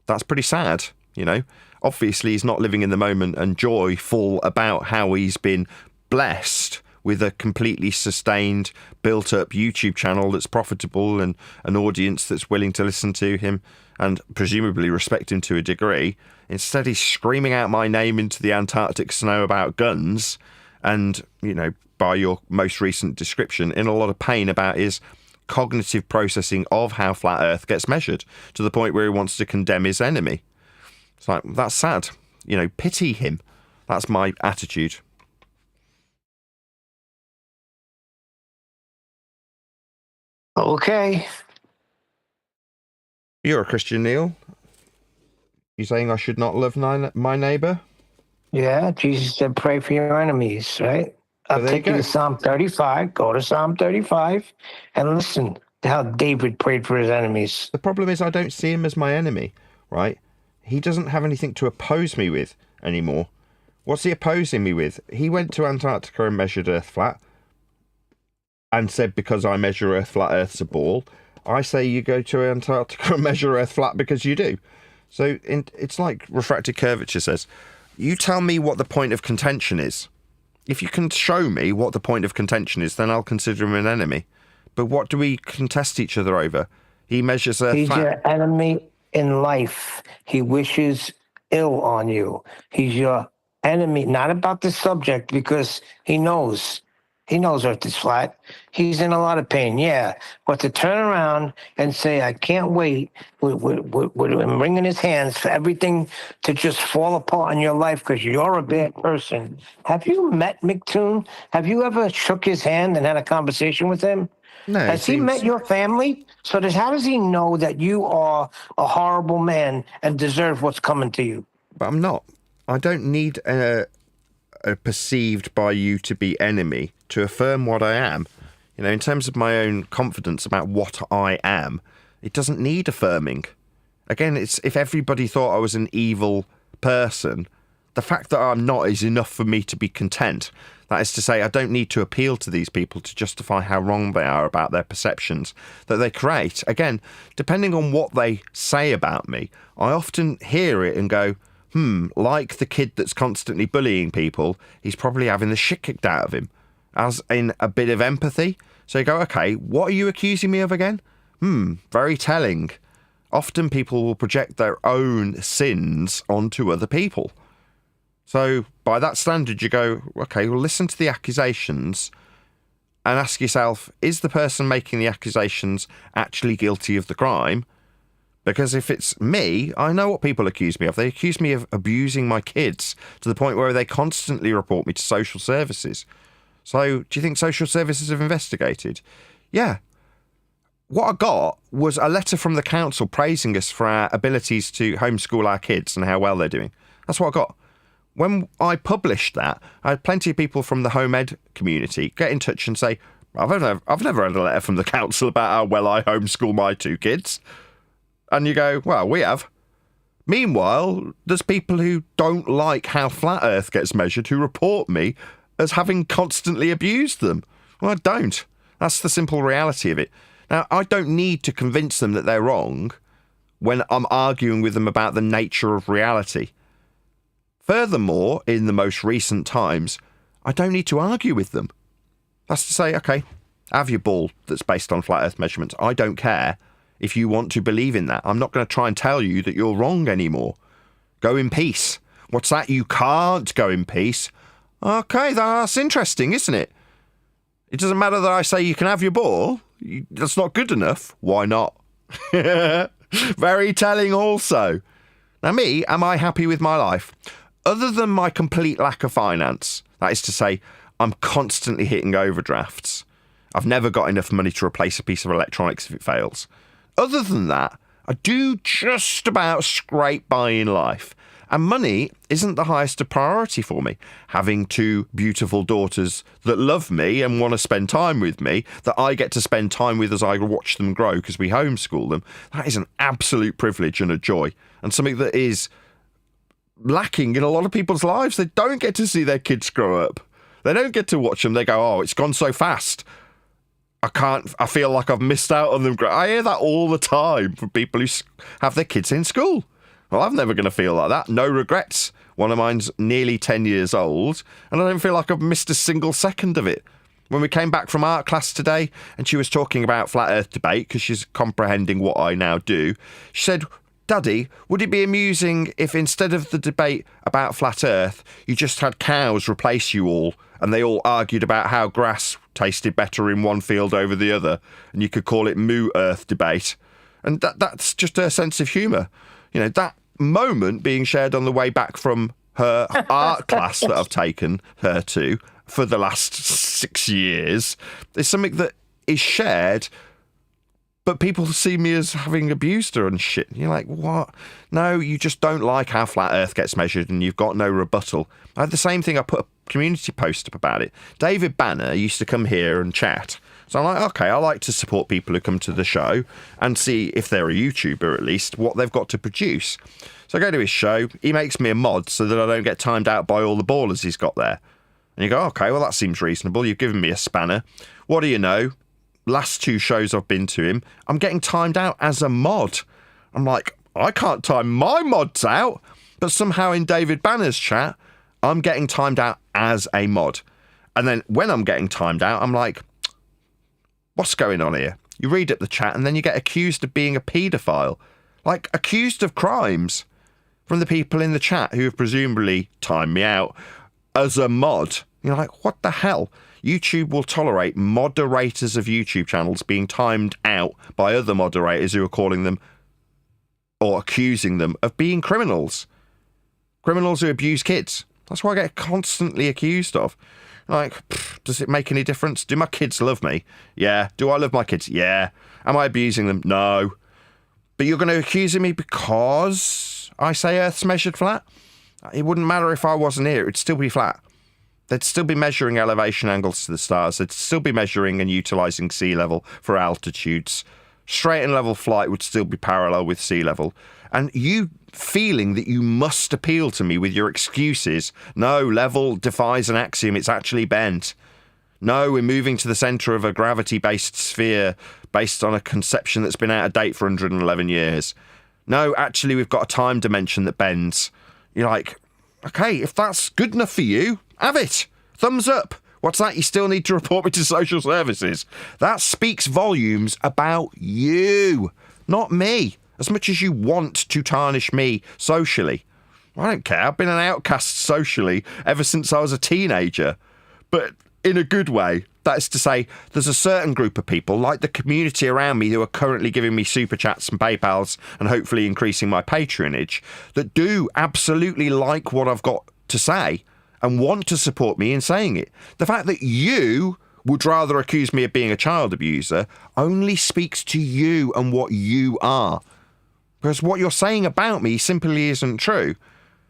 [SPEAKER 2] That's pretty sad, you know. Obviously, he's not living in the moment and joyful about how he's been blessed with a completely sustained, built-up YouTube channel that's profitable and an audience that's willing to listen to him and presumably respect him to a degree. Instead, he's screaming out my name into the Antarctic snow about guns and, you know, by your most recent description, in a lot of pain about his cognitive processing of how flat Earth gets measured, to the point where he wants to condemn his enemy. It's like, that's sad. You know, pity him. That's my attitude.
[SPEAKER 3] Okay.
[SPEAKER 2] You're a Christian, Neil. You saying I should not love my neighbour?
[SPEAKER 3] Yeah, Jesus said pray for your enemies, right? I'll take you to Psalm 35. Go to Psalm 35 and listen to how David prayed for his enemies.
[SPEAKER 2] The problem is I don't see him as my enemy, right? He doesn't have anything to oppose me with anymore. What's he opposing me with? He went to Antarctica and measured Earth flat and said, because I measure Earth flat, Earth's a ball. I say you go to Antarctica and measure Earth flat because you do. So it's like refracted curvature says, you tell me what the point of contention is. If you can show me what the point of contention is, then I'll consider him an enemy. But what do we contest each other over? He measures Earth
[SPEAKER 3] He's
[SPEAKER 2] flat.
[SPEAKER 3] your enemy in life. He wishes ill on you. He's your enemy, not about the subject, because he knows Earth is flat. He's in a lot of pain, yeah. But to turn around and say, I can't wait, with him wringing his hands for everything to just fall apart in your life because you're a bad person. Have you met McToon? Have you ever shook his hand and had a conversation with him?
[SPEAKER 2] No.
[SPEAKER 3] Has he met your family? So how does he know that you are a horrible man and deserve what's coming to you?
[SPEAKER 2] But I'm not. I don't need a perceived by you to be enemy to affirm what I am. You know, in terms of my own confidence about what I am, it doesn't need affirming. Again, it's if everybody thought I was an evil person, the fact that I'm not is enough for me to be content. That is to say, I don't need to appeal to these people to justify how wrong they are about their perceptions that they create. Again, depending on what they say about me, I often hear it and go, like the kid that's constantly bullying people, he's probably having the shit kicked out of him, as in a bit of empathy. So you go, okay, what are you accusing me of again? Very telling. Often people will project their own sins onto other people. So by that standard, you go, okay, well, listen to the accusations and ask yourself, is the person making the accusations actually guilty of the crime? Because if it's me, I know what people accuse me of. They accuse me of abusing my kids to the point where they constantly report me to social services. So do you think social services have investigated? Yeah. What I got was a letter from the council praising us for our abilities to homeschool our kids and how well they're doing. That's what I got. When I published that, I had plenty of people from the home ed community get in touch and say, I've never had a letter from the council about how well I homeschool my 2 kids. And you go, well, we have. Meanwhile, there's people who don't like how flat Earth gets measured who report me as having constantly abused them. Well, I don't. That's the simple reality of it. Now, I don't need to convince them that they're wrong when I'm arguing with them about the nature of reality. Furthermore, in the most recent times, I don't need to argue with them. That's to say, okay, have your ball that's based on flat Earth measurements. I don't care. If you want to believe in that, I'm not going to try and tell you that you're wrong anymore. Go in peace. What's that? You can't go in peace. Okay, that's interesting, isn't it? It doesn't matter that I say you can have your ball. That's not good enough. Why not? Very telling also. Now me, am I happy with my life? Other than my complete lack of finance, that is to say, I'm constantly hitting overdrafts. I've never got enough money to replace a piece of electronics if it fails. Other than that, I do just about scrape by in life. And money isn't the highest of priority for me. Having 2 beautiful daughters that love me and want to spend time with me, that I get to spend time with as I watch them grow because we homeschool them, that is an absolute privilege and a joy. And something that is lacking in a lot of people's lives. They don't get to see their kids grow up. They don't get to watch them. They go, oh, it's gone so fast. I feel like I've missed out on them. I hear that all the time from people who have their kids in school. Well, I'm never going to feel like that. No regrets. One of mine's nearly 10 years old, and I don't feel like I've missed a single second of it. When we came back from art class today, and she was talking about flat Earth debate, because she's comprehending what I now do, she said, Daddy, would it be amusing if instead of the debate about flat Earth, you just had cows replace you all, and they all argued about how grass tasted better in one field over the other, and you could call it Moo Earth debate. And that's just her sense of humour. You know, that moment being shared on the way back from her art class that I've taken her to for the last 6 years is something that is shared, but people see me as having abused her and shit. You're like, what? No, you just don't like how flat Earth gets measured and you've got no rebuttal. I had the same thing. I put a community post up about it. David Banner used to come here and chat. So I'm like, okay, I like to support people who come to the show and see, if they're a YouTuber at least, what they've got to produce. So I go to his show. He makes me a mod so that I don't get timed out by all the ballers he's got there. And you go, okay, well, that seems reasonable. You've given me a spanner. What do you know? Last 2 shows I've been to him, I'm getting timed out as a mod. I'm like, I can't time my mods out. But somehow in David Banner's chat, I'm getting timed out as a mod. And then when I'm getting timed out, I'm like, what's going on here? You read up the chat and then you get accused of being a paedophile. Like, accused of crimes from the people in the chat who have presumably timed me out as a mod. You're like, what the hell? YouTube will tolerate moderators of YouTube channels being timed out by other moderators who are calling them or accusing them of being criminals. Criminals who abuse kids. That's what I get constantly accused of. Like, does it make any difference? Do my kids love me? Yeah. Do I love my kids? Yeah. Am I abusing them? No. But you're going to accuse me because I say Earth's measured flat? It wouldn't matter if I wasn't here. It'd still be flat. They'd still be measuring elevation angles to the stars. They'd still be measuring and utilising sea level for altitudes. Straight and level flight would still be parallel with sea level. And you feeling that you must appeal to me with your excuses. No, level defies an axiom. It's actually bent. No, we're moving to the centre of a gravity-based sphere based on a conception that's been out of date for 111 years. No, actually, we've got a time dimension that bends. You're like, okay, if that's good enough for you, have it. Thumbs up. What's that? You still need to report me to social services. That speaks volumes about you, not me. As much as you want to tarnish me socially. I don't care. I've been an outcast socially ever since I was a teenager, but in a good way. That is to say, there's a certain group of people, like the community around me, who are currently giving me super chats and PayPals and hopefully increasing my patronage, that do absolutely like what I've got to say and want to support me in saying it. The fact that you would rather accuse me of being a child abuser only speaks to you and what you are. Because what you're saying about me simply isn't true.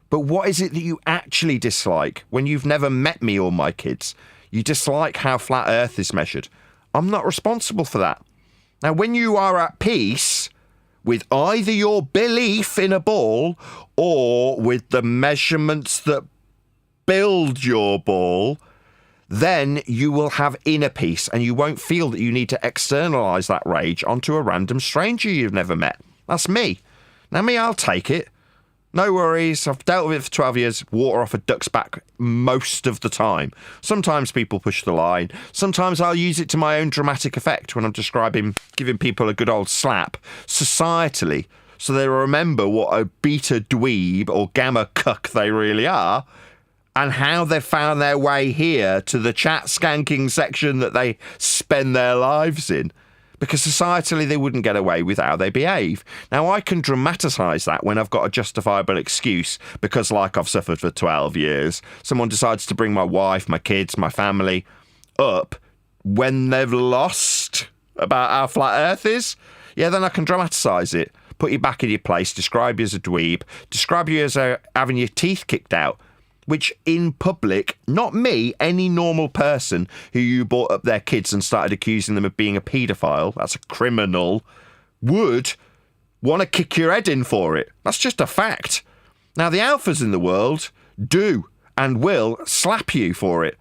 [SPEAKER 2] But what is it that you actually dislike when you've never met me or my kids? You dislike how flat Earth is measured. I'm not responsible for that. Now, when you are at peace with either your belief in a ball or with the measurements that build your ball, then you will have inner peace and you won't feel that you need to externalize that rage onto a random stranger you've never met. That's me. Now, me, I'll take it. No worries, I've dealt with it for 12 years, water off a duck's back most of the time. Sometimes people push the line. Sometimes I'll use it to my own dramatic effect when I'm giving people a good old slap, societally, so they remember what a beta dweeb or gamma cuck they really are, and how they've found their way here to the chat skanking section that they spend their lives in. Because societally, they wouldn't get away with how they behave. Now, I can dramatise that when I've got a justifiable excuse, because like I've suffered for 12 years, someone decides to bring my wife, my kids, my family up when they've lost about how flat Earth is. Yeah, then I can dramatise it, put you back in your place, describe you as a dweeb, describe you as having your teeth kicked out, which in public, not me, any normal person who you brought up their kids and started accusing them of being a paedophile, that's a criminal, would want to kick your head in for it. That's just a fact. Now, the alphas in the world do and will slap you for it.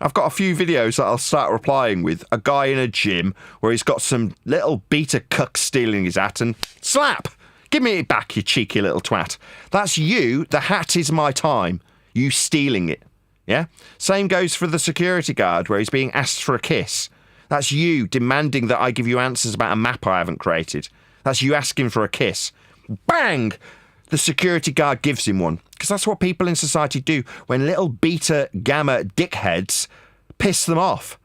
[SPEAKER 2] I've got a few videos that I'll start replying with. A guy in a gym where he's got some little beta cuck stealing his hat and slap! Give me it back, you cheeky little twat. That's you. The hat is my time. You stealing it, yeah? Same goes for the security guard where he's being asked for a kiss. That's you demanding that I give you answers about a map I haven't created. That's you asking for a kiss. Bang! The security guard gives him one. Because that's what people in society do when little beta gamma dickheads piss them off.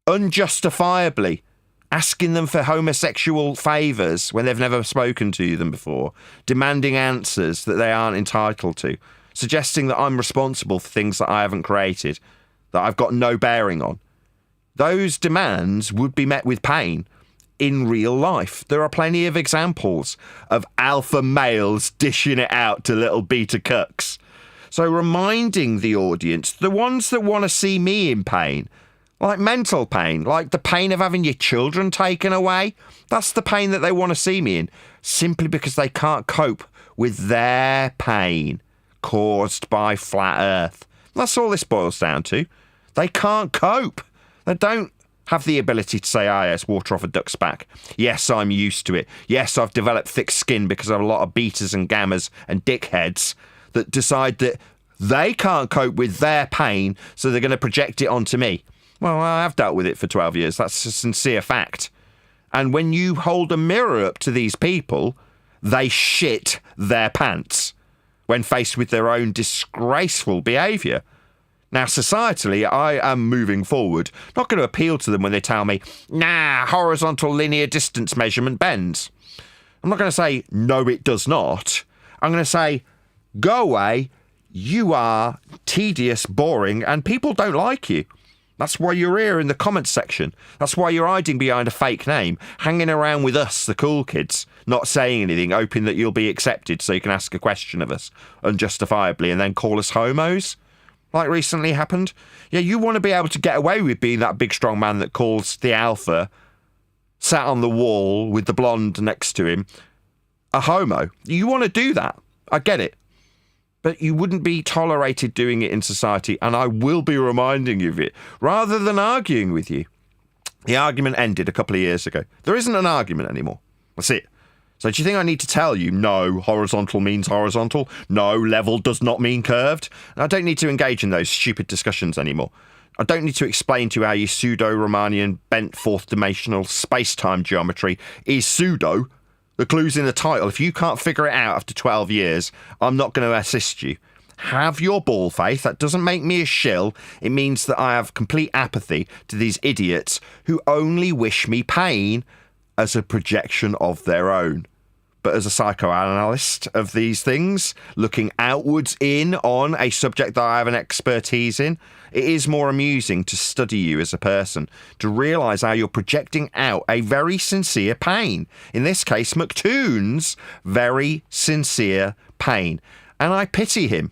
[SPEAKER 2] Unjustifiably. Asking them for homosexual favours when they've never spoken to them before. Demanding answers that they aren't entitled to. Suggesting that I'm responsible for things that I haven't created, that I've got no bearing on. Those demands would be met with pain in real life. There are plenty of examples of alpha males dishing it out to little beta cucks. So reminding the audience, the ones that want to see me in pain, like mental pain, like the pain of having your children taken away, that's the pain that they want to see me in, simply because they can't cope with their pain caused by flat Earth. That's all this boils down to. They can't cope. They don't have the ability to say, yes, water off a duck's back. Yes, I'm used to it. Yes, I've developed thick skin because of a lot of betas and gammas and dickheads that decide that they can't cope with their pain, so they're going to project it onto me. Well, I have dealt with it for 12 years. That's a sincere fact. And when you hold a mirror up to these people, they shit their pants when faced with their own disgraceful behaviour. Now, societally, I am moving forward, not going to appeal to them when they tell me, nah, horizontal linear distance measurement bends. I'm not going to say, no, it does not. I'm going to say, go away, you are tedious, boring, and people don't like you. That's why you're here in the comments section. That's why you're hiding behind a fake name, hanging around with us, the cool kids, not saying anything, hoping that you'll be accepted so you can ask a question of us unjustifiably and then call us homos, like recently happened. Yeah, you want to be able to get away with being that big strong man that calls the alpha, sat on the wall with the blonde next to him, a homo. You want to do that. I get it. But you wouldn't be tolerated doing it in society, and I will be reminding you of it, rather than arguing with you. The argument ended a couple of years ago. There isn't an argument anymore. That's it. So do you think I need to tell you, no, horizontal means horizontal? No, level does not mean curved? And I don't need to engage in those stupid discussions anymore. I don't need to explain to you how your pseudo-Riemannian bent fourth-dimensional space-time geometry is pseudo. The clue's in the title. If you can't figure it out after 12 years, I'm not going to assist you. Have your ball faith. That doesn't make me a shill. It means that I have complete apathy to these idiots who only wish me pain as a projection of their own. But as a psychoanalyst of these things, looking outwards in on a subject that I have an expertise in, it is more amusing to study you as a person, to realise how you're projecting out a very sincere pain. In this case, McToon's very sincere pain. And I pity him.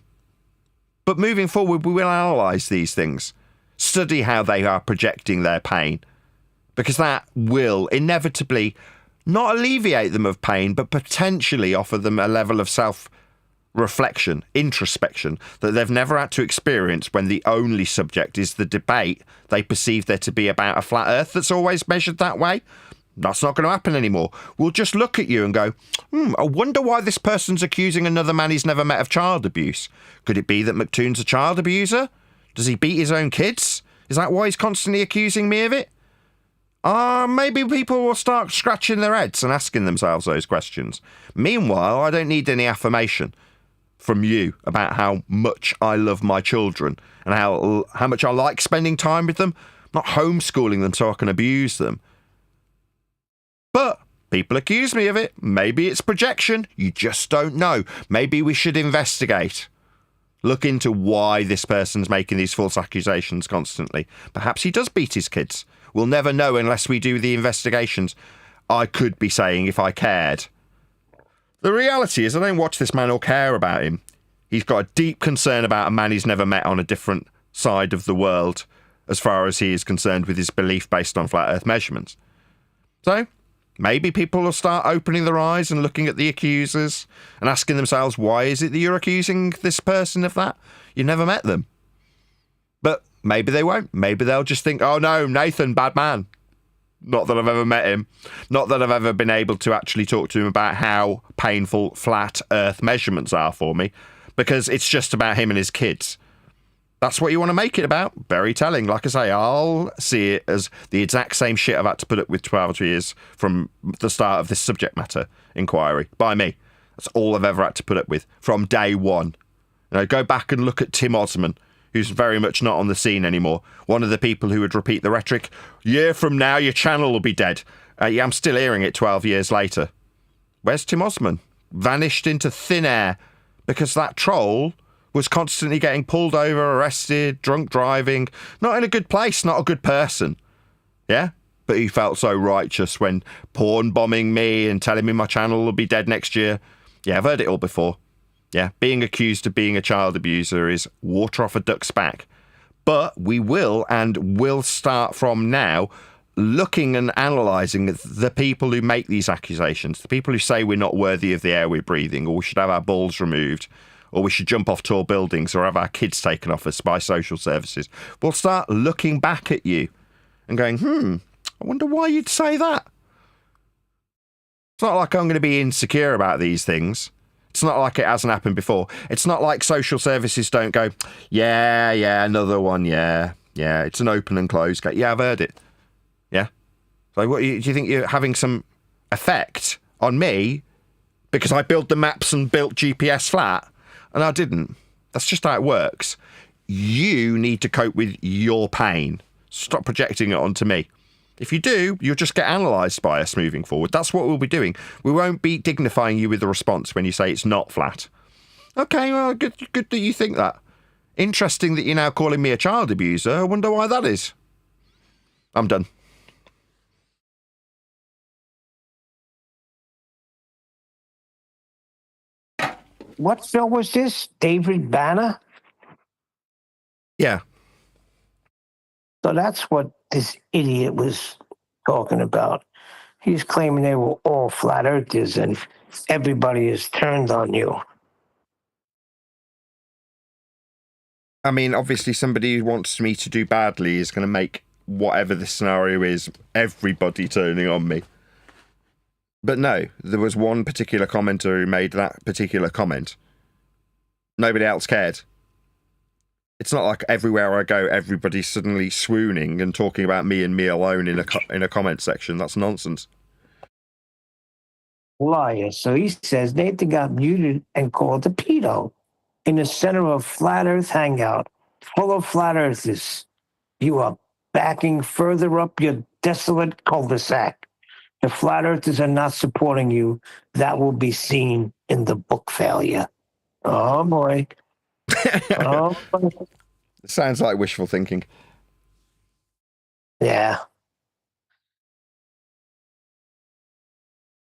[SPEAKER 2] But moving forward, we will analyse these things, study how they are projecting their pain, because that will inevitably not alleviate them of pain, but potentially offer them a level of self-reflection, introspection, that they've never had to experience when the only subject is the debate they perceive there to be about a flat earth that's always measured that way. That's not going to happen anymore. We'll just look at you and go, I wonder why this person's accusing another man he's never met of child abuse. Could it be that McToon's a child abuser? Does he beat his own kids? Is that why he's constantly accusing me of it? Maybe people will start scratching their heads and asking themselves those questions. Meanwhile, I don't need any affirmation from you about how much I love my children and how much I like spending time with them. I'm not homeschooling them so I can abuse them. But people accuse me of it. Maybe it's projection. You just don't know. Maybe we should investigate. Look into why this person's making these false accusations constantly. Perhaps he does beat his kids. We'll never know unless we do the investigations. I could be saying if I cared. The reality is I don't watch this man or care about him. He's got a deep concern about a man he's never met on a different side of the world as far as he is concerned with his belief based on flat earth measurements. So maybe people will start opening their eyes and looking at the accusers and asking themselves, why is it that you're accusing this person of that? You never met them. But maybe they won't. Maybe they'll just think, oh no, Nathan, bad man. Not that I've ever met him. Not that I've ever been able to actually talk to him about how painful flat earth measurements are for me, because it's just about him and his kids. That's what you want to make it about. Very telling. Like I say, I'll see it as the exact same shit I've had to put up with 12 years from the start of this subject matter inquiry. By me. That's all I've ever had to put up with from day one. You know, go back and look at Tim Osman, who's very much not on the scene anymore. One of the people who would repeat the rhetoric, year from now, your channel will be dead. Yeah, I'm still hearing it 12 years later. Where's Tim Osman? Vanished into thin air because that troll was constantly getting pulled over, arrested, drunk driving. Not in a good place, not a good person. Yeah? But he felt so righteous when porn bombing me and telling me my channel will be dead next year. Yeah, I've heard it all before. Yeah, being accused of being a child abuser is water off a duck's back. But we will start from now looking and analysing the people who make these accusations, the people who say we're not worthy of the air we're breathing, or we should have our balls removed, or we should jump off tall buildings, or have our kids taken off us by social services. We'll start looking back at you and going, I wonder why you'd say that. It's not like I'm going to be insecure about these things. It's not like it hasn't happened before. It's not like social services don't go, yeah, another one, yeah. It's an open and closed case. Yeah, I've heard it. Yeah. So what do you think you're having some effect on me because I built the maps and built GPS flat? And I didn't. That's just how it works. You need to cope with your pain. Stop projecting it onto me. If you do, you'll just get analysed by us moving forward. That's what we'll be doing. We won't be dignifying you with a response when you say it's not flat. Okay, well, good that you think that. Interesting that you're now calling me a child abuser. I wonder why that is. I'm done.
[SPEAKER 3] What show was this? David Banner?
[SPEAKER 2] Yeah.
[SPEAKER 3] So that's what this idiot was talking about. He's claiming they were all flat earthers and everybody is turned on you.
[SPEAKER 2] I mean, obviously somebody who wants me to do badly is going to make whatever the scenario is, everybody turning on me. But no, there was one particular commenter who made that particular comment. Nobody else cared. It's not like everywhere I go, everybody's suddenly swooning and talking about me and me alone in a comment section. That's nonsense.
[SPEAKER 3] liar. So he says Nathan got muted and called a pedo in the center of a flat earth hangout full of flat earthers. You are backing further up your desolate cul-de-sac. The flat earthers are not supporting you. That will be seen in the book failure. Oh boy. Oh boy.
[SPEAKER 2] Sounds like wishful thinking.
[SPEAKER 3] Yeah.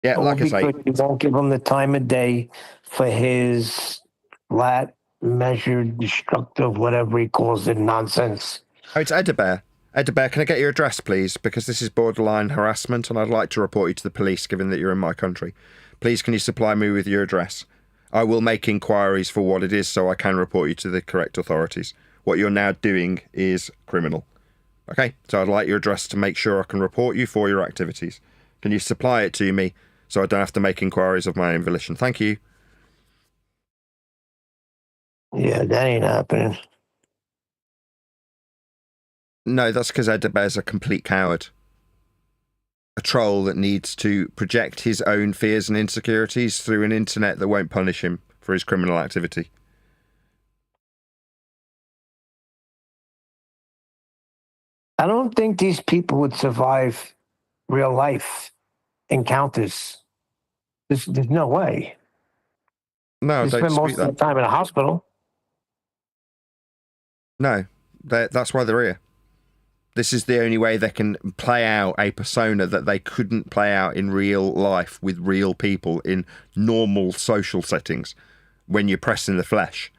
[SPEAKER 2] Yeah, like I say,
[SPEAKER 3] because you won't give him the time of day for his flat, measured, destructive, whatever he calls it, nonsense.
[SPEAKER 2] oh, it's Edabear. Edabear, can I get your address, please? Because this is borderline harassment, and I'd like to report you to the police, given that you're in my country. Please, can you supply me with your address? I will make inquiries for what it is, so I can report you to the correct authorities. What you're now doing is criminal. Okay, so I'd like your address to make sure I can report you for your activities. Can you supply it to me so I don't have to make inquiries of my own volition? Thank you.
[SPEAKER 3] Yeah, that ain't happening.
[SPEAKER 2] No, that's because Edabear's a complete coward. A troll that needs to project his own fears and insecurities through an internet that won't punish him for his criminal activity.
[SPEAKER 3] I don't think these people would survive real life encounters. There's no way.
[SPEAKER 2] No,
[SPEAKER 3] They
[SPEAKER 2] don't
[SPEAKER 3] spend most
[SPEAKER 2] dispute
[SPEAKER 3] of the
[SPEAKER 2] that.
[SPEAKER 3] time in a hospital.
[SPEAKER 2] No, that's why they're here. This is the only way they can play out a persona that they couldn't play out in real life with real people in normal social settings when you're pressing the flesh.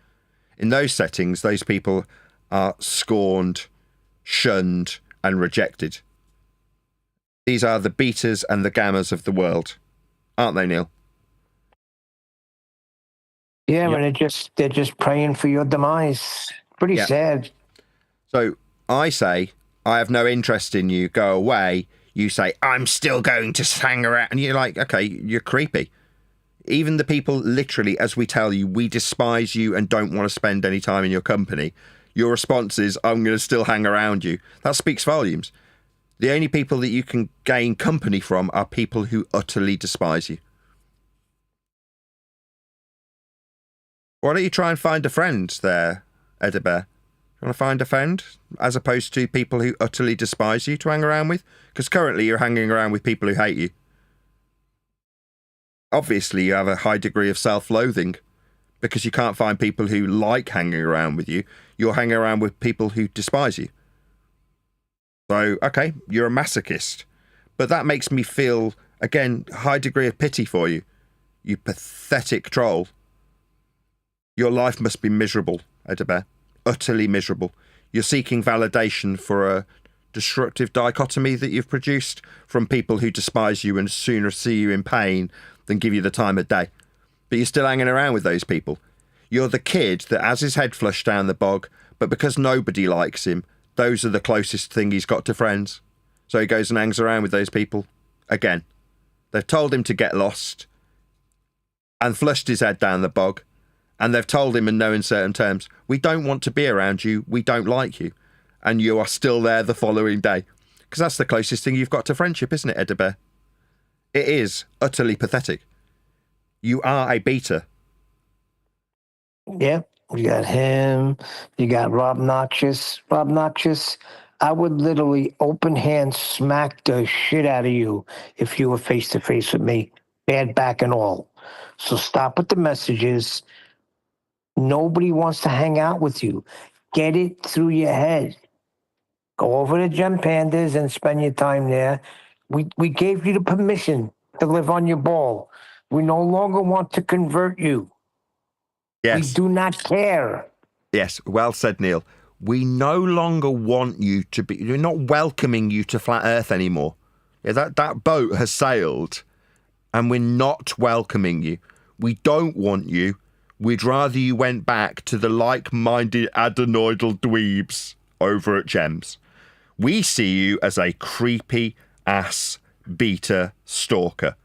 [SPEAKER 2] In those settings, those people are scorned, shunned, and rejected. These are the betas and the gammas of the world, aren't they, Neil?
[SPEAKER 3] Yeah,
[SPEAKER 2] Yep.
[SPEAKER 3] and they're just praying for your demise. Pretty
[SPEAKER 2] Yep.
[SPEAKER 3] sad.
[SPEAKER 2] So I say, I have no interest in you, go away. You say, I'm still going to hang around. And you're like, okay, you're creepy. Even the people, literally, as we tell you, we despise you and don't want to spend any time in your company. Your response is, I'm going to still hang around you. That speaks volumes. The only people that you can gain company from are people who utterly despise you. Why don't you try and find a friend there, Edabear? You want to find a friend as opposed to people who utterly despise you to hang around with? Because currently you're hanging around with people who hate you. Obviously you have a high degree of self-loathing because you can't find people who like hanging around with you. You're hanging around with people who despise you. So, okay, you're a masochist. But that makes me feel, again, high degree of pity for you. You pathetic troll. Your life must be miserable, Edabear. Utterly miserable. You're seeking validation for a destructive dichotomy that you've produced from people who despise you and sooner see you in pain than give you the time of day. But you're still hanging around with those people. You're the kid that has his head flushed down the bog, but because nobody likes him, those are the closest thing he's got to friends. So he goes and hangs around with those people. Again, they've told him to get lost and flushed his head down the bog. And they've told him in no uncertain terms, we don't want to be around you, we don't like you. And you are still there the following day. Because that's the closest thing you've got to friendship, isn't it, Edabear? It is utterly pathetic. You are a beta.
[SPEAKER 3] Yeah, you got him. You got Rob Noxious. Rob Noxious, I would literally open hand smack the shit out of you if you were face to face with me, bad back and all. So stop with the messages. Nobody wants to hang out with you. Get it through your head. Go over to Gem Pandas and spend your time there. We gave you the permission to live on your ball. We no longer want to convert you.
[SPEAKER 2] Yes.
[SPEAKER 3] We do not care.
[SPEAKER 2] Yes, well said, Neil. We no longer want you to be... We're not welcoming you to Flat Earth anymore. Yeah, that boat has sailed and we're not welcoming you. We don't want you. We'd rather you went back to the like-minded adenoidal dweebs over at Gems. We see you as a creepy-ass beta stalker.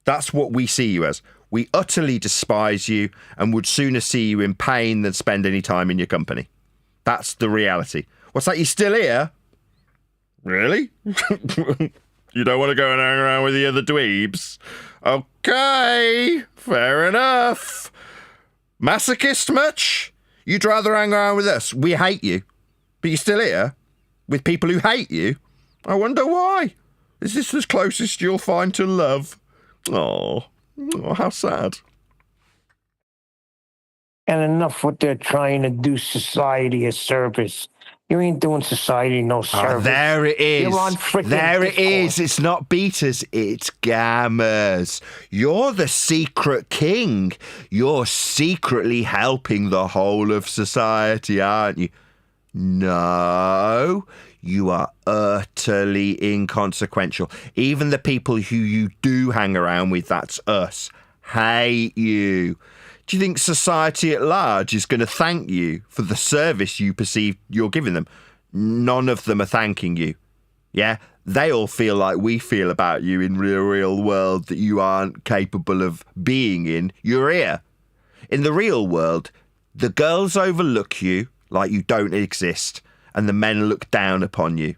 [SPEAKER 2] That's what we see you as. We utterly despise you and would sooner see you in pain than spend any time in your company. That's the reality. What's that, you still here? Really? You don't want to go and hang around with the other dweebs? Okay, fair enough. Masochist much? You'd rather hang around with us. We hate you. But you're still here? With people who hate you? I wonder why. Is this the closest you'll find to love? Oh, how sad.
[SPEAKER 3] And enough what they're trying to do society a service. You ain't doing society no service.
[SPEAKER 2] There it is.
[SPEAKER 3] You're on frickin'
[SPEAKER 2] There it
[SPEAKER 3] Discord.
[SPEAKER 2] is. It's not betas, it's gammers. You're the secret king. You're secretly helping the whole of society, aren't you? No, you are utterly inconsequential. Even the people who you do hang around with, that's us, hate you. Do you think society at large is going to thank you for the service you perceive you're giving them? None of them are thanking you. Yeah? They all feel like we feel about you in the real world that you aren't capable of being in. You're here. In the real world, the girls overlook you like you don't exist, and the men look down upon you.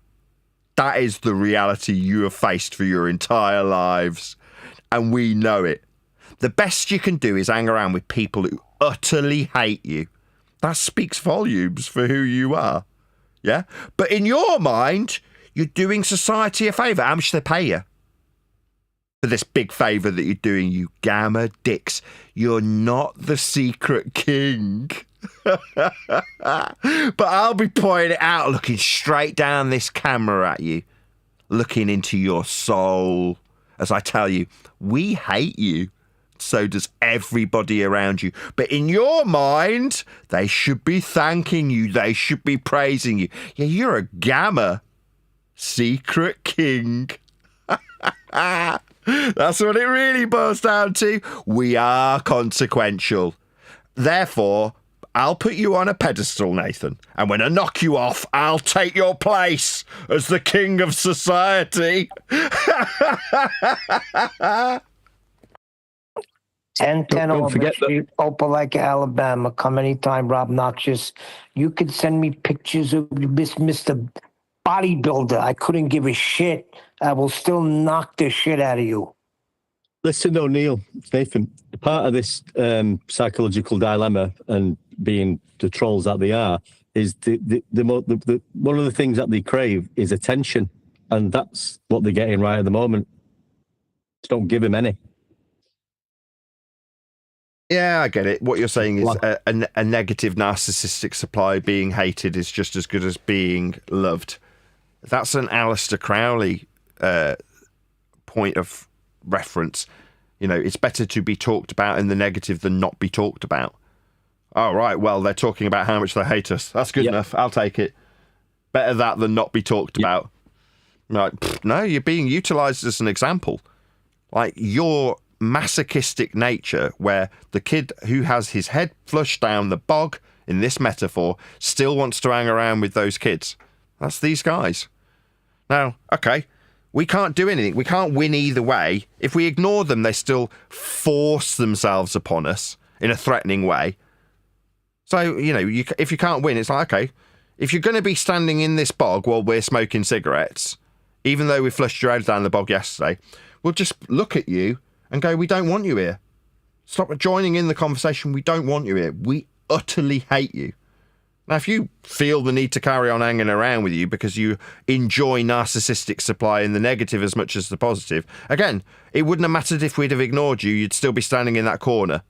[SPEAKER 2] That is the reality you have faced for your entire lives, and we know it. The best you can do is hang around with people who utterly hate you. That speaks volumes for who you are. Yeah? But in your mind, you're doing society a favour. How much do they pay you for this big favour that you're doing, you gamma dicks? You're not the secret king. But I'll be pointing it out, looking straight down this camera at you, looking into your soul, as I tell you, we hate you. So does everybody around you. But in your mind, they should be thanking you. They should be praising you. Yeah, you're a gamma secret king. That's what it really boils down to. We are consequential. Therefore, I'll put you on a pedestal, Nathan. And when I knock you off, I'll take your place as the king of society.
[SPEAKER 3] 1010
[SPEAKER 6] Don't
[SPEAKER 3] over
[SPEAKER 6] forget that-
[SPEAKER 3] Street, Opelika, Alabama. Come anytime, Rob Noxious. You could send me pictures of Mr. Bodybuilder. I couldn't give a shit. I will still knock the shit out of you.
[SPEAKER 6] Listen, though, Neil, Nathan, part of this psychological dilemma and being the trolls that they are is the one of the things that they crave is attention, and that's what they're getting right at the moment. Just don't give them any.
[SPEAKER 2] Yeah, I get it. What you're saying is a negative narcissistic supply being hated is just as good as being loved. That's an Aleister Crowley point of reference. You know, it's better to be talked about in the negative than not be talked about. Oh, right. Well, they're talking about how much they hate us. That's good enough. I'll take it. Better that than not be talked about. Like, no, you're being utilised as an example. Like, your masochistic nature, where the kid who has his head flushed down the bog, in this metaphor, still wants to hang around with those kids. That's these guys. Now, okay, we can't do anything. We can't win either way. If we ignore them, they still force themselves upon us in a threatening way. So, you know, if you can't win, it's like, okay, if you're going to be standing in this bog while we're smoking cigarettes, even though we flushed your head down the bog yesterday, we'll just look at you and go, we don't want you here. Stop joining in the conversation. We don't want you here. We utterly hate you. Now, if you feel the need to carry on hanging around with you because you enjoy narcissistic supply in the negative as much as the positive, again, it wouldn't have mattered if we'd have ignored you. You'd still be standing in that corner.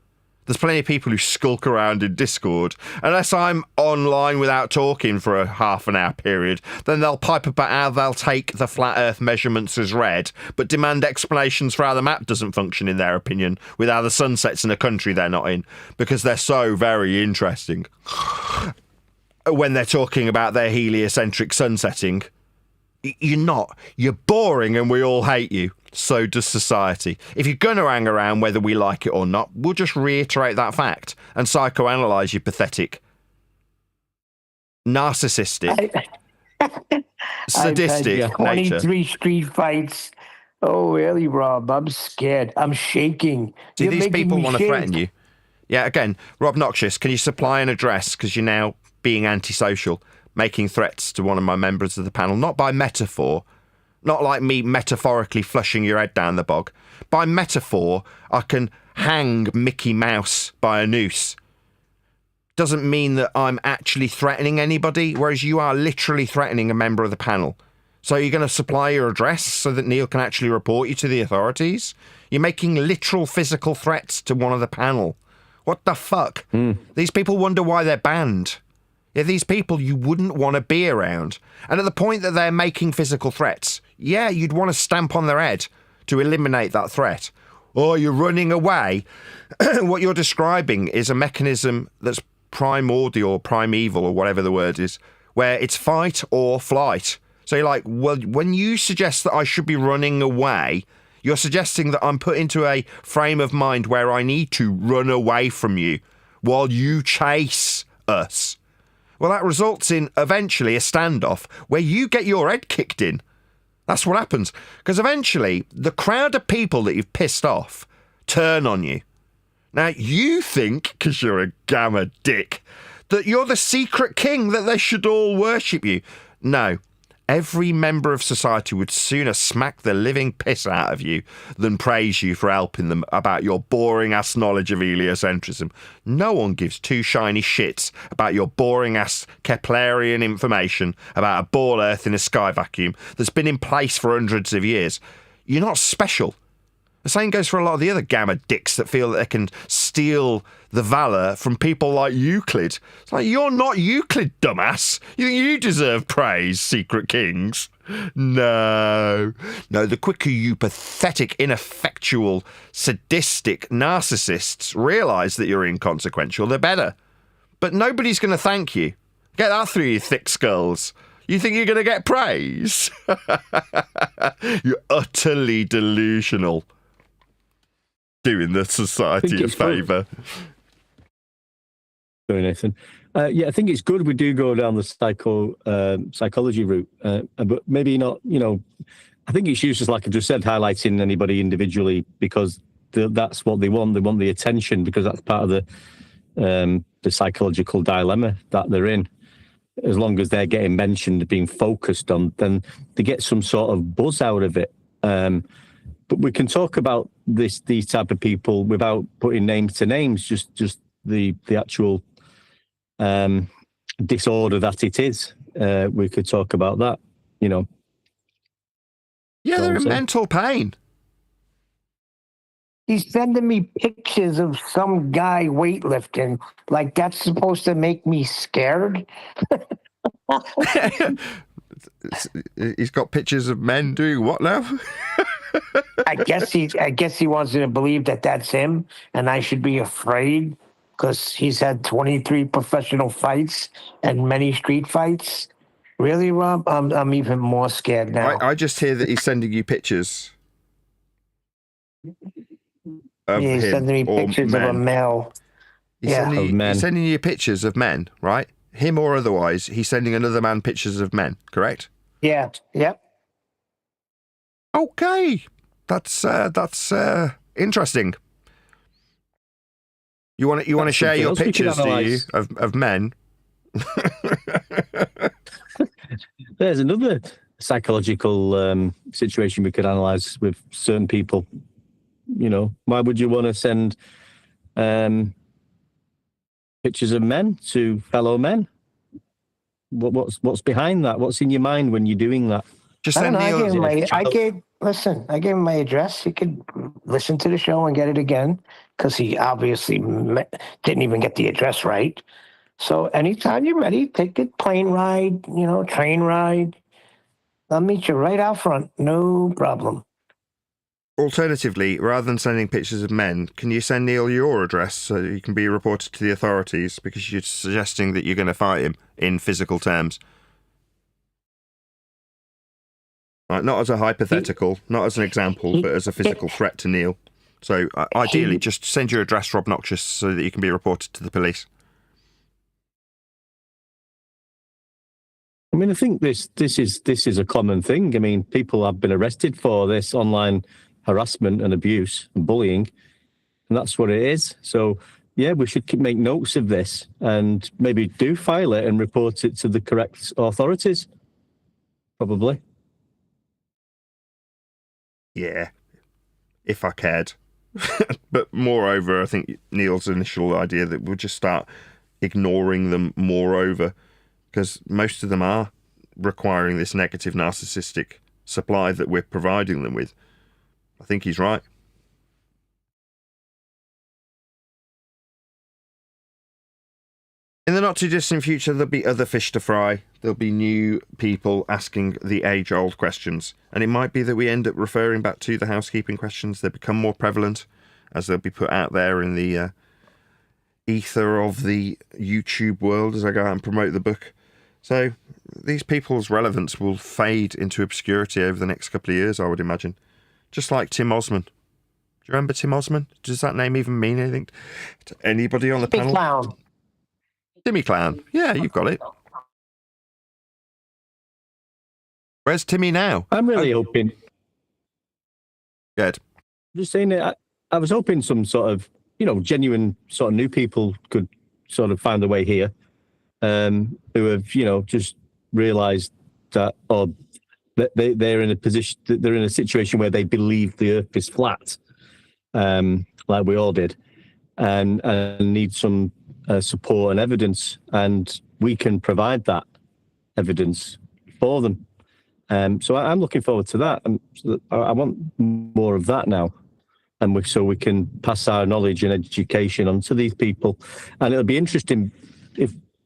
[SPEAKER 2] There's plenty of people who skulk around in Discord. Unless I'm online without talking for a half an hour period, then they'll pipe about how they'll take the flat earth measurements as read, but demand explanations for how the map doesn't function in their opinion, with how the sun sets in a country they're not in, because they're so very interesting. When they're talking about their heliocentric sun setting, you're not. You're boring and we all hate you. So does society. If you're going to hang around, whether we like it or not, we'll just reiterate that fact and psychoanalyze your pathetic, narcissistic, sadistic
[SPEAKER 3] I've had 23
[SPEAKER 2] nature.
[SPEAKER 3] street fights. Oh, really, Rob? I'm scared. I'm shaking.
[SPEAKER 2] See,
[SPEAKER 3] You're
[SPEAKER 2] these
[SPEAKER 3] making
[SPEAKER 2] people
[SPEAKER 3] me
[SPEAKER 2] want to
[SPEAKER 3] shake.
[SPEAKER 2] threaten you. Yeah, again, Rob Noxious, can you supply an address? Because you're now being antisocial, making threats to one of my members of the panel, not by metaphor, Not like me metaphorically flushing your head down the bog. By metaphor, I can hang Mickey Mouse by a noose. Doesn't mean that I'm actually threatening anybody, whereas you are literally threatening a member of the panel. So you're going to supply your address so that Neil can actually report you to the authorities? You're making literal physical threats to one of the panel. What the fuck? These people wonder why they're banned. Yeah, these people you wouldn't want to be around. And at the point that they're making physical threats, yeah, you'd want to stamp on their head to eliminate that threat. Or you're running away. What you're describing is a mechanism that's primordial, primeval, or whatever the word is, where it's fight or flight. So you're like, well, when you suggest that I should be running away, you're suggesting that I'm put into a frame of mind where I need to run away from you while you chase us. Well, that results in eventually a standoff where you get your head kicked in. That's what happens. Because eventually the crowd of people that you've pissed off turn on you. Now, you think, because you're a gamma dick, that you're the secret king, that they should all worship you. No. Every member of society would sooner smack the living piss out of you than praise you for helping them about your boring-ass knowledge of heliocentrism. No one gives two shiny shits about your boring-ass Keplerian information about a ball Earth in a sky vacuum that's been in place for hundreds of years. You're not special. The same goes for a lot of the other gamma dicks that feel that they can steal the valour from people like Euclid. It's like, you're not Euclid, dumbass. You think you deserve praise, secret kings? No. No, the quicker you pathetic, ineffectual, sadistic narcissists realise that you're inconsequential, the better. But nobody's going to thank you. Get that through your thick skulls. You think you're going to get praise? You're utterly delusional. Doing the society a favour.
[SPEAKER 6] Sorry, Nathan. Yeah, I think it's good we do go down the psychology route, but maybe not, I think it's useless, like I just said, highlighting anybody individually because that's what they want. They want the attention because that's part of the psychological dilemma that they're in. As long as they're getting mentioned, being focused on, then they get some sort of buzz out of it. But we can talk about these type of people without putting names to names, just the actual disorder that it is. We could talk about that,
[SPEAKER 2] Yeah, they're in mental pain.
[SPEAKER 3] He's sending me pictures of some guy weightlifting. Like, that's supposed to make me scared?
[SPEAKER 2] He's got pictures of men doing what now?
[SPEAKER 3] I guess he wants me to believe that that's him, and I should be afraid because he's had 23 professional fights and many street fights. Really, Rob? I'm even more scared now.
[SPEAKER 2] I just hear that he's sending you pictures of
[SPEAKER 3] he's
[SPEAKER 2] him
[SPEAKER 3] sending me
[SPEAKER 2] or
[SPEAKER 3] pictures
[SPEAKER 2] men.
[SPEAKER 3] of a male.
[SPEAKER 2] He's sending you pictures of men, right? Him or otherwise, he's sending another man pictures of men, correct?
[SPEAKER 3] Yeah. Yep.
[SPEAKER 2] Okay, that's interesting. You want to share your pictures, do you, of men?
[SPEAKER 6] There's another psychological situation we could analyse with certain people. Why would you want to send pictures of men to fellow men? What's behind that? What's in your mind when you're doing that?
[SPEAKER 2] Just
[SPEAKER 3] I
[SPEAKER 2] send
[SPEAKER 3] gave him
[SPEAKER 2] Neil.
[SPEAKER 3] I gave him my address. He could listen to the show and get it again because he obviously didn't even get the address right. So anytime you're ready, take a plane ride, train ride. I'll meet you right out front. No problem.
[SPEAKER 2] Alternatively, rather than sending pictures of men, can you send Neil your address so he can be reported to the authorities because you're suggesting that you're going to fight him in physical terms? Right, not as a hypothetical, not as an example, but as a physical threat to Neil. So ideally, just send your address, Rob Noxious, so that you can be reported to the police.
[SPEAKER 6] I mean, I think this is a common thing. I mean, people have been arrested for this online harassment and abuse and bullying, and that's what it is. So, yeah, we should make notes of this and maybe do file it and report it to the correct authorities, probably.
[SPEAKER 2] Yeah, if I cared. But moreover, I think Neil's initial idea that we'll just start ignoring them moreover, because most of them are requiring this negative narcissistic supply that we're providing them with. I think he's right. In the not too distant future, there'll be other fish to fry. There'll be new people asking the age-old questions. And it might be that we end up referring back to the housekeeping questions. They become more prevalent as they'll be put out there in the ether of the YouTube world as I go out and promote the book. So these people's relevance will fade into obscurity over the next couple of years, I would imagine. Just like Tim Osman. Do you remember Tim Osman? Does that name even mean anything to anybody on the
[SPEAKER 3] Big
[SPEAKER 2] panel?
[SPEAKER 3] clown.
[SPEAKER 2] Timmy Clown. Yeah, you've got it. Where's Timmy now?
[SPEAKER 6] I'm really hoping.
[SPEAKER 2] Good.
[SPEAKER 6] Just saying that I was hoping some sort of, genuine sort of new people could sort of find their way here, who have, just realised that, or that they're in a position, they're in a situation where they believe the Earth is flat, like we all did, and need some support and evidence, and we can provide that evidence for them. So I'm looking forward to that. I want more of that now, and so we can pass our knowledge and education on to these people. And it'll be interesting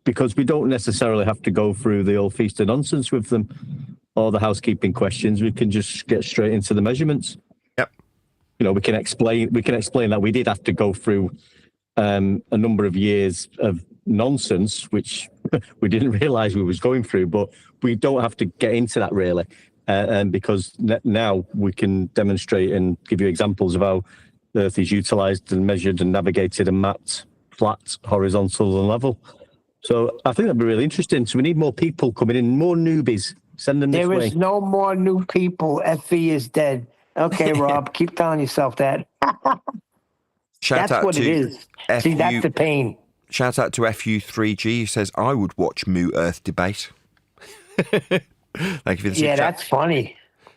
[SPEAKER 6] because we don't necessarily have to go through the old feast of nonsense with them or the housekeeping questions. We can just get straight into the measurements.
[SPEAKER 2] Yep.
[SPEAKER 6] We can explain that we did have to go through a number of years of nonsense, which we didn't realize we was going through, but we don't have to get into that really. And because now we can demonstrate and give you examples of how the Earth is utilized and measured and navigated and mapped flat, horizontal and level. So I think that'd be really interesting. So we need more people coming in, more newbies. Send them this way.
[SPEAKER 3] There is no more new people. FE is dead. Okay, Rob, keep telling yourself that.
[SPEAKER 2] Shout
[SPEAKER 3] That's
[SPEAKER 2] out
[SPEAKER 3] what
[SPEAKER 2] to
[SPEAKER 3] it is. See, that's the pain.
[SPEAKER 2] Shout out to FU3G, who says, I would watch Moo Earth debate. Thank you for the
[SPEAKER 3] Yeah,
[SPEAKER 2] chat.
[SPEAKER 3] that's funny.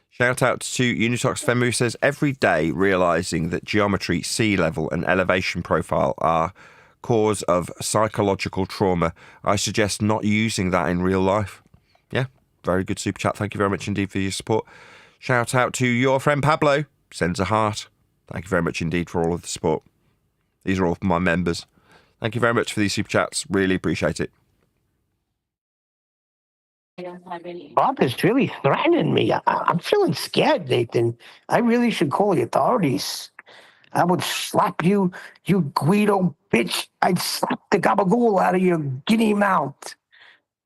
[SPEAKER 2] Shout out to Unitox Femu, who says, every day realising that geometry, sea level and elevation profile are cause of psychological trauma, I suggest not using that in real life. Yeah, very good super chat. Thank you very much indeed for your support. Shout out to your friend Pablo, sends a heart. Thank you very much indeed for all of the support. These are all my members. Thank you very much for these super chats. Really appreciate it.
[SPEAKER 3] Bob is really threatening me. I'm feeling scared, Nathan. I really should call the authorities. I would slap you, you Guido bitch. I'd slap the gabagool out of your guinea mouth.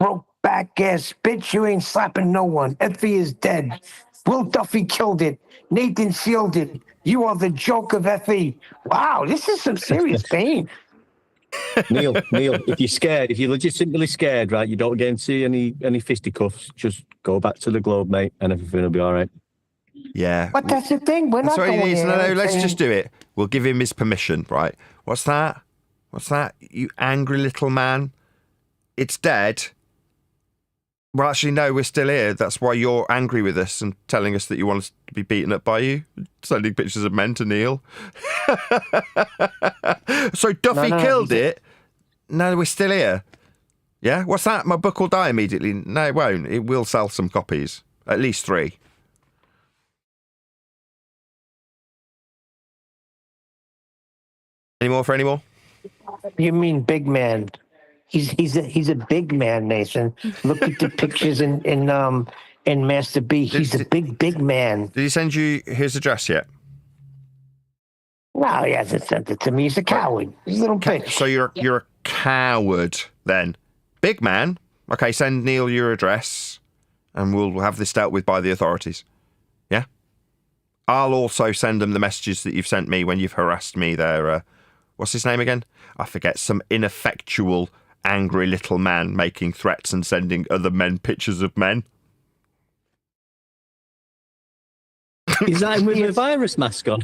[SPEAKER 3] Broke back ass bitch. You ain't slapping no one. Effie is dead. Will Duffy killed it. Nathan sealed it. You are the joke of FE. Wow, this is some serious pain.
[SPEAKER 6] Neil, if you're scared, if you're legitimately scared, right, you don't get into any fisticuffs, just go back to the globe, mate, and everything will be all right.
[SPEAKER 2] Yeah.
[SPEAKER 3] But that's the thing. We're not
[SPEAKER 2] That's what
[SPEAKER 3] going
[SPEAKER 2] he needs.
[SPEAKER 3] there.
[SPEAKER 2] No, let's just do it. We'll give him his permission, right? What's that? What's that? You angry little man. It's dead. Well, actually, no, we're still here. That's why you're angry with us and telling us that you want us to be beaten up by you. Sending pictures of men to Neil. So Duffy killed it. No, we're still here. Yeah? What's that? My book will die immediately. No, it won't. It will sell some copies. At least 3. Any more for any more?
[SPEAKER 3] You mean big man? He's a big man, Nathan. Look at the pictures in Master B. He's a big man.
[SPEAKER 2] Did he send you his address yet?
[SPEAKER 3] No, he hasn't sent it to me. He's a coward. He's a little bitch.
[SPEAKER 2] So you're a coward then. Big man. Okay, send Neil your address and we'll have this dealt with by the authorities. Yeah? I'll also send them the messages that you've sent me when you've harassed me there. What's his name again? I forget. Some ineffectual, angry little man making threats and sending other men pictures of men.
[SPEAKER 6] Is that him with a virus mask on?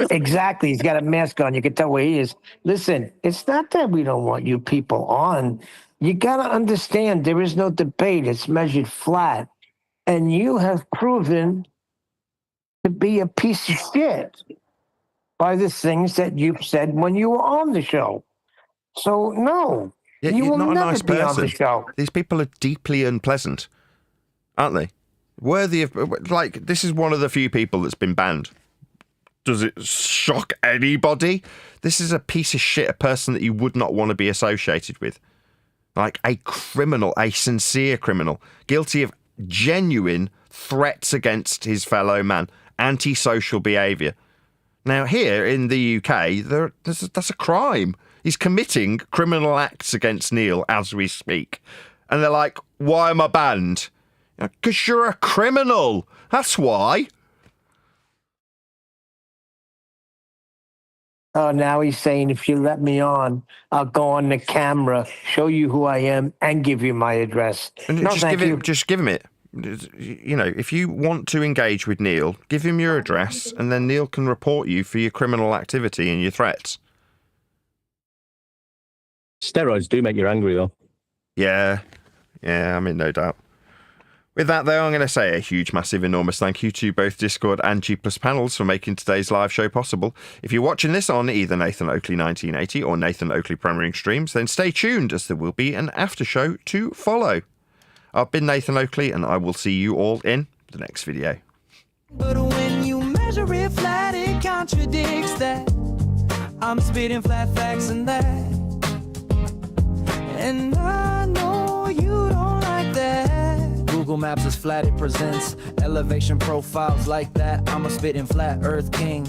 [SPEAKER 3] Exactly. He's got a mask on. You can tell where he is. Listen, it's not that we don't want you people on. You got to understand there is no debate. It's measured flat. And you have proven to be a piece of shit by the things that you've said when you were on the show. So, no,
[SPEAKER 2] Yeah,
[SPEAKER 3] you
[SPEAKER 2] you're
[SPEAKER 3] will
[SPEAKER 2] not a
[SPEAKER 3] never
[SPEAKER 2] nice
[SPEAKER 3] be on the
[SPEAKER 2] person.
[SPEAKER 3] show.
[SPEAKER 2] These people are deeply unpleasant, aren't they? Worthy of, like, this is one of the few people that's been banned. Does it shock anybody? This is a piece of shit, a person that you would not want to be associated with. Like a criminal, a sincere criminal, guilty of genuine threats against his fellow man, antisocial behaviour. Now, here in the UK, that's a crime. He's committing criminal acts against Neil as we speak. And they're like, why am I banned? Because you're a criminal. That's why.
[SPEAKER 3] Oh, now he's saying, if you let me on, I'll go on the camera, show you who I am, and give you my address.
[SPEAKER 2] And
[SPEAKER 3] No,
[SPEAKER 2] just
[SPEAKER 3] thank you.
[SPEAKER 2] just give him it. You know, if you want to engage with Neil, give him your address, and then Neil can report you for your criminal activity and your threats.
[SPEAKER 6] Steroids do make you angry, though.
[SPEAKER 2] Yeah, I'm in no doubt. With that, though, I'm going to say a huge, massive, enormous thank you to both Discord and G Plus panels for making today's live show possible. If you're watching this on either Nathan Oakley 1980 or Nathan Oakley Premiering Streams, then stay tuned as there will be an after show to follow. I've been Nathan Oakley, and I will see you all in the next video.
[SPEAKER 1] But when you measure it flat, it contradicts that. I'm spitting flat facts and that. And I know you don't like that. Google Maps is flat, it presents elevation profiles like that. I'm a spitting flat earth king.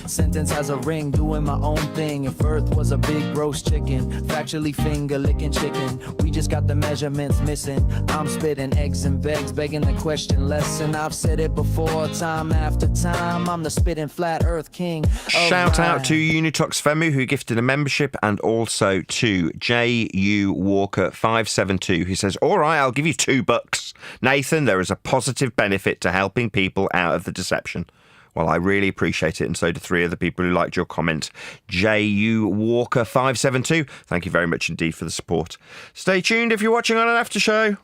[SPEAKER 1] Sentence has a ring, doing my own thing. If earth was a big roast chicken, factually finger licking chicken. We just got the measurements missing. I'm spitting eggs and begs, begging the question lesson. I've said it before, time after time. I'm the spitting flat earth king.
[SPEAKER 2] Shout out to Unitox Femu, who gifted a membership, and also to J.U. Walker 572, who says, all right, I'll give you $2. Nathan, there is a positive benefit to helping people out of the deception. Well, I really appreciate it, and so do 3 other people who liked your comment. J.U. Walker 572, thank you very much indeed for the support. Stay tuned if you're watching on an after show.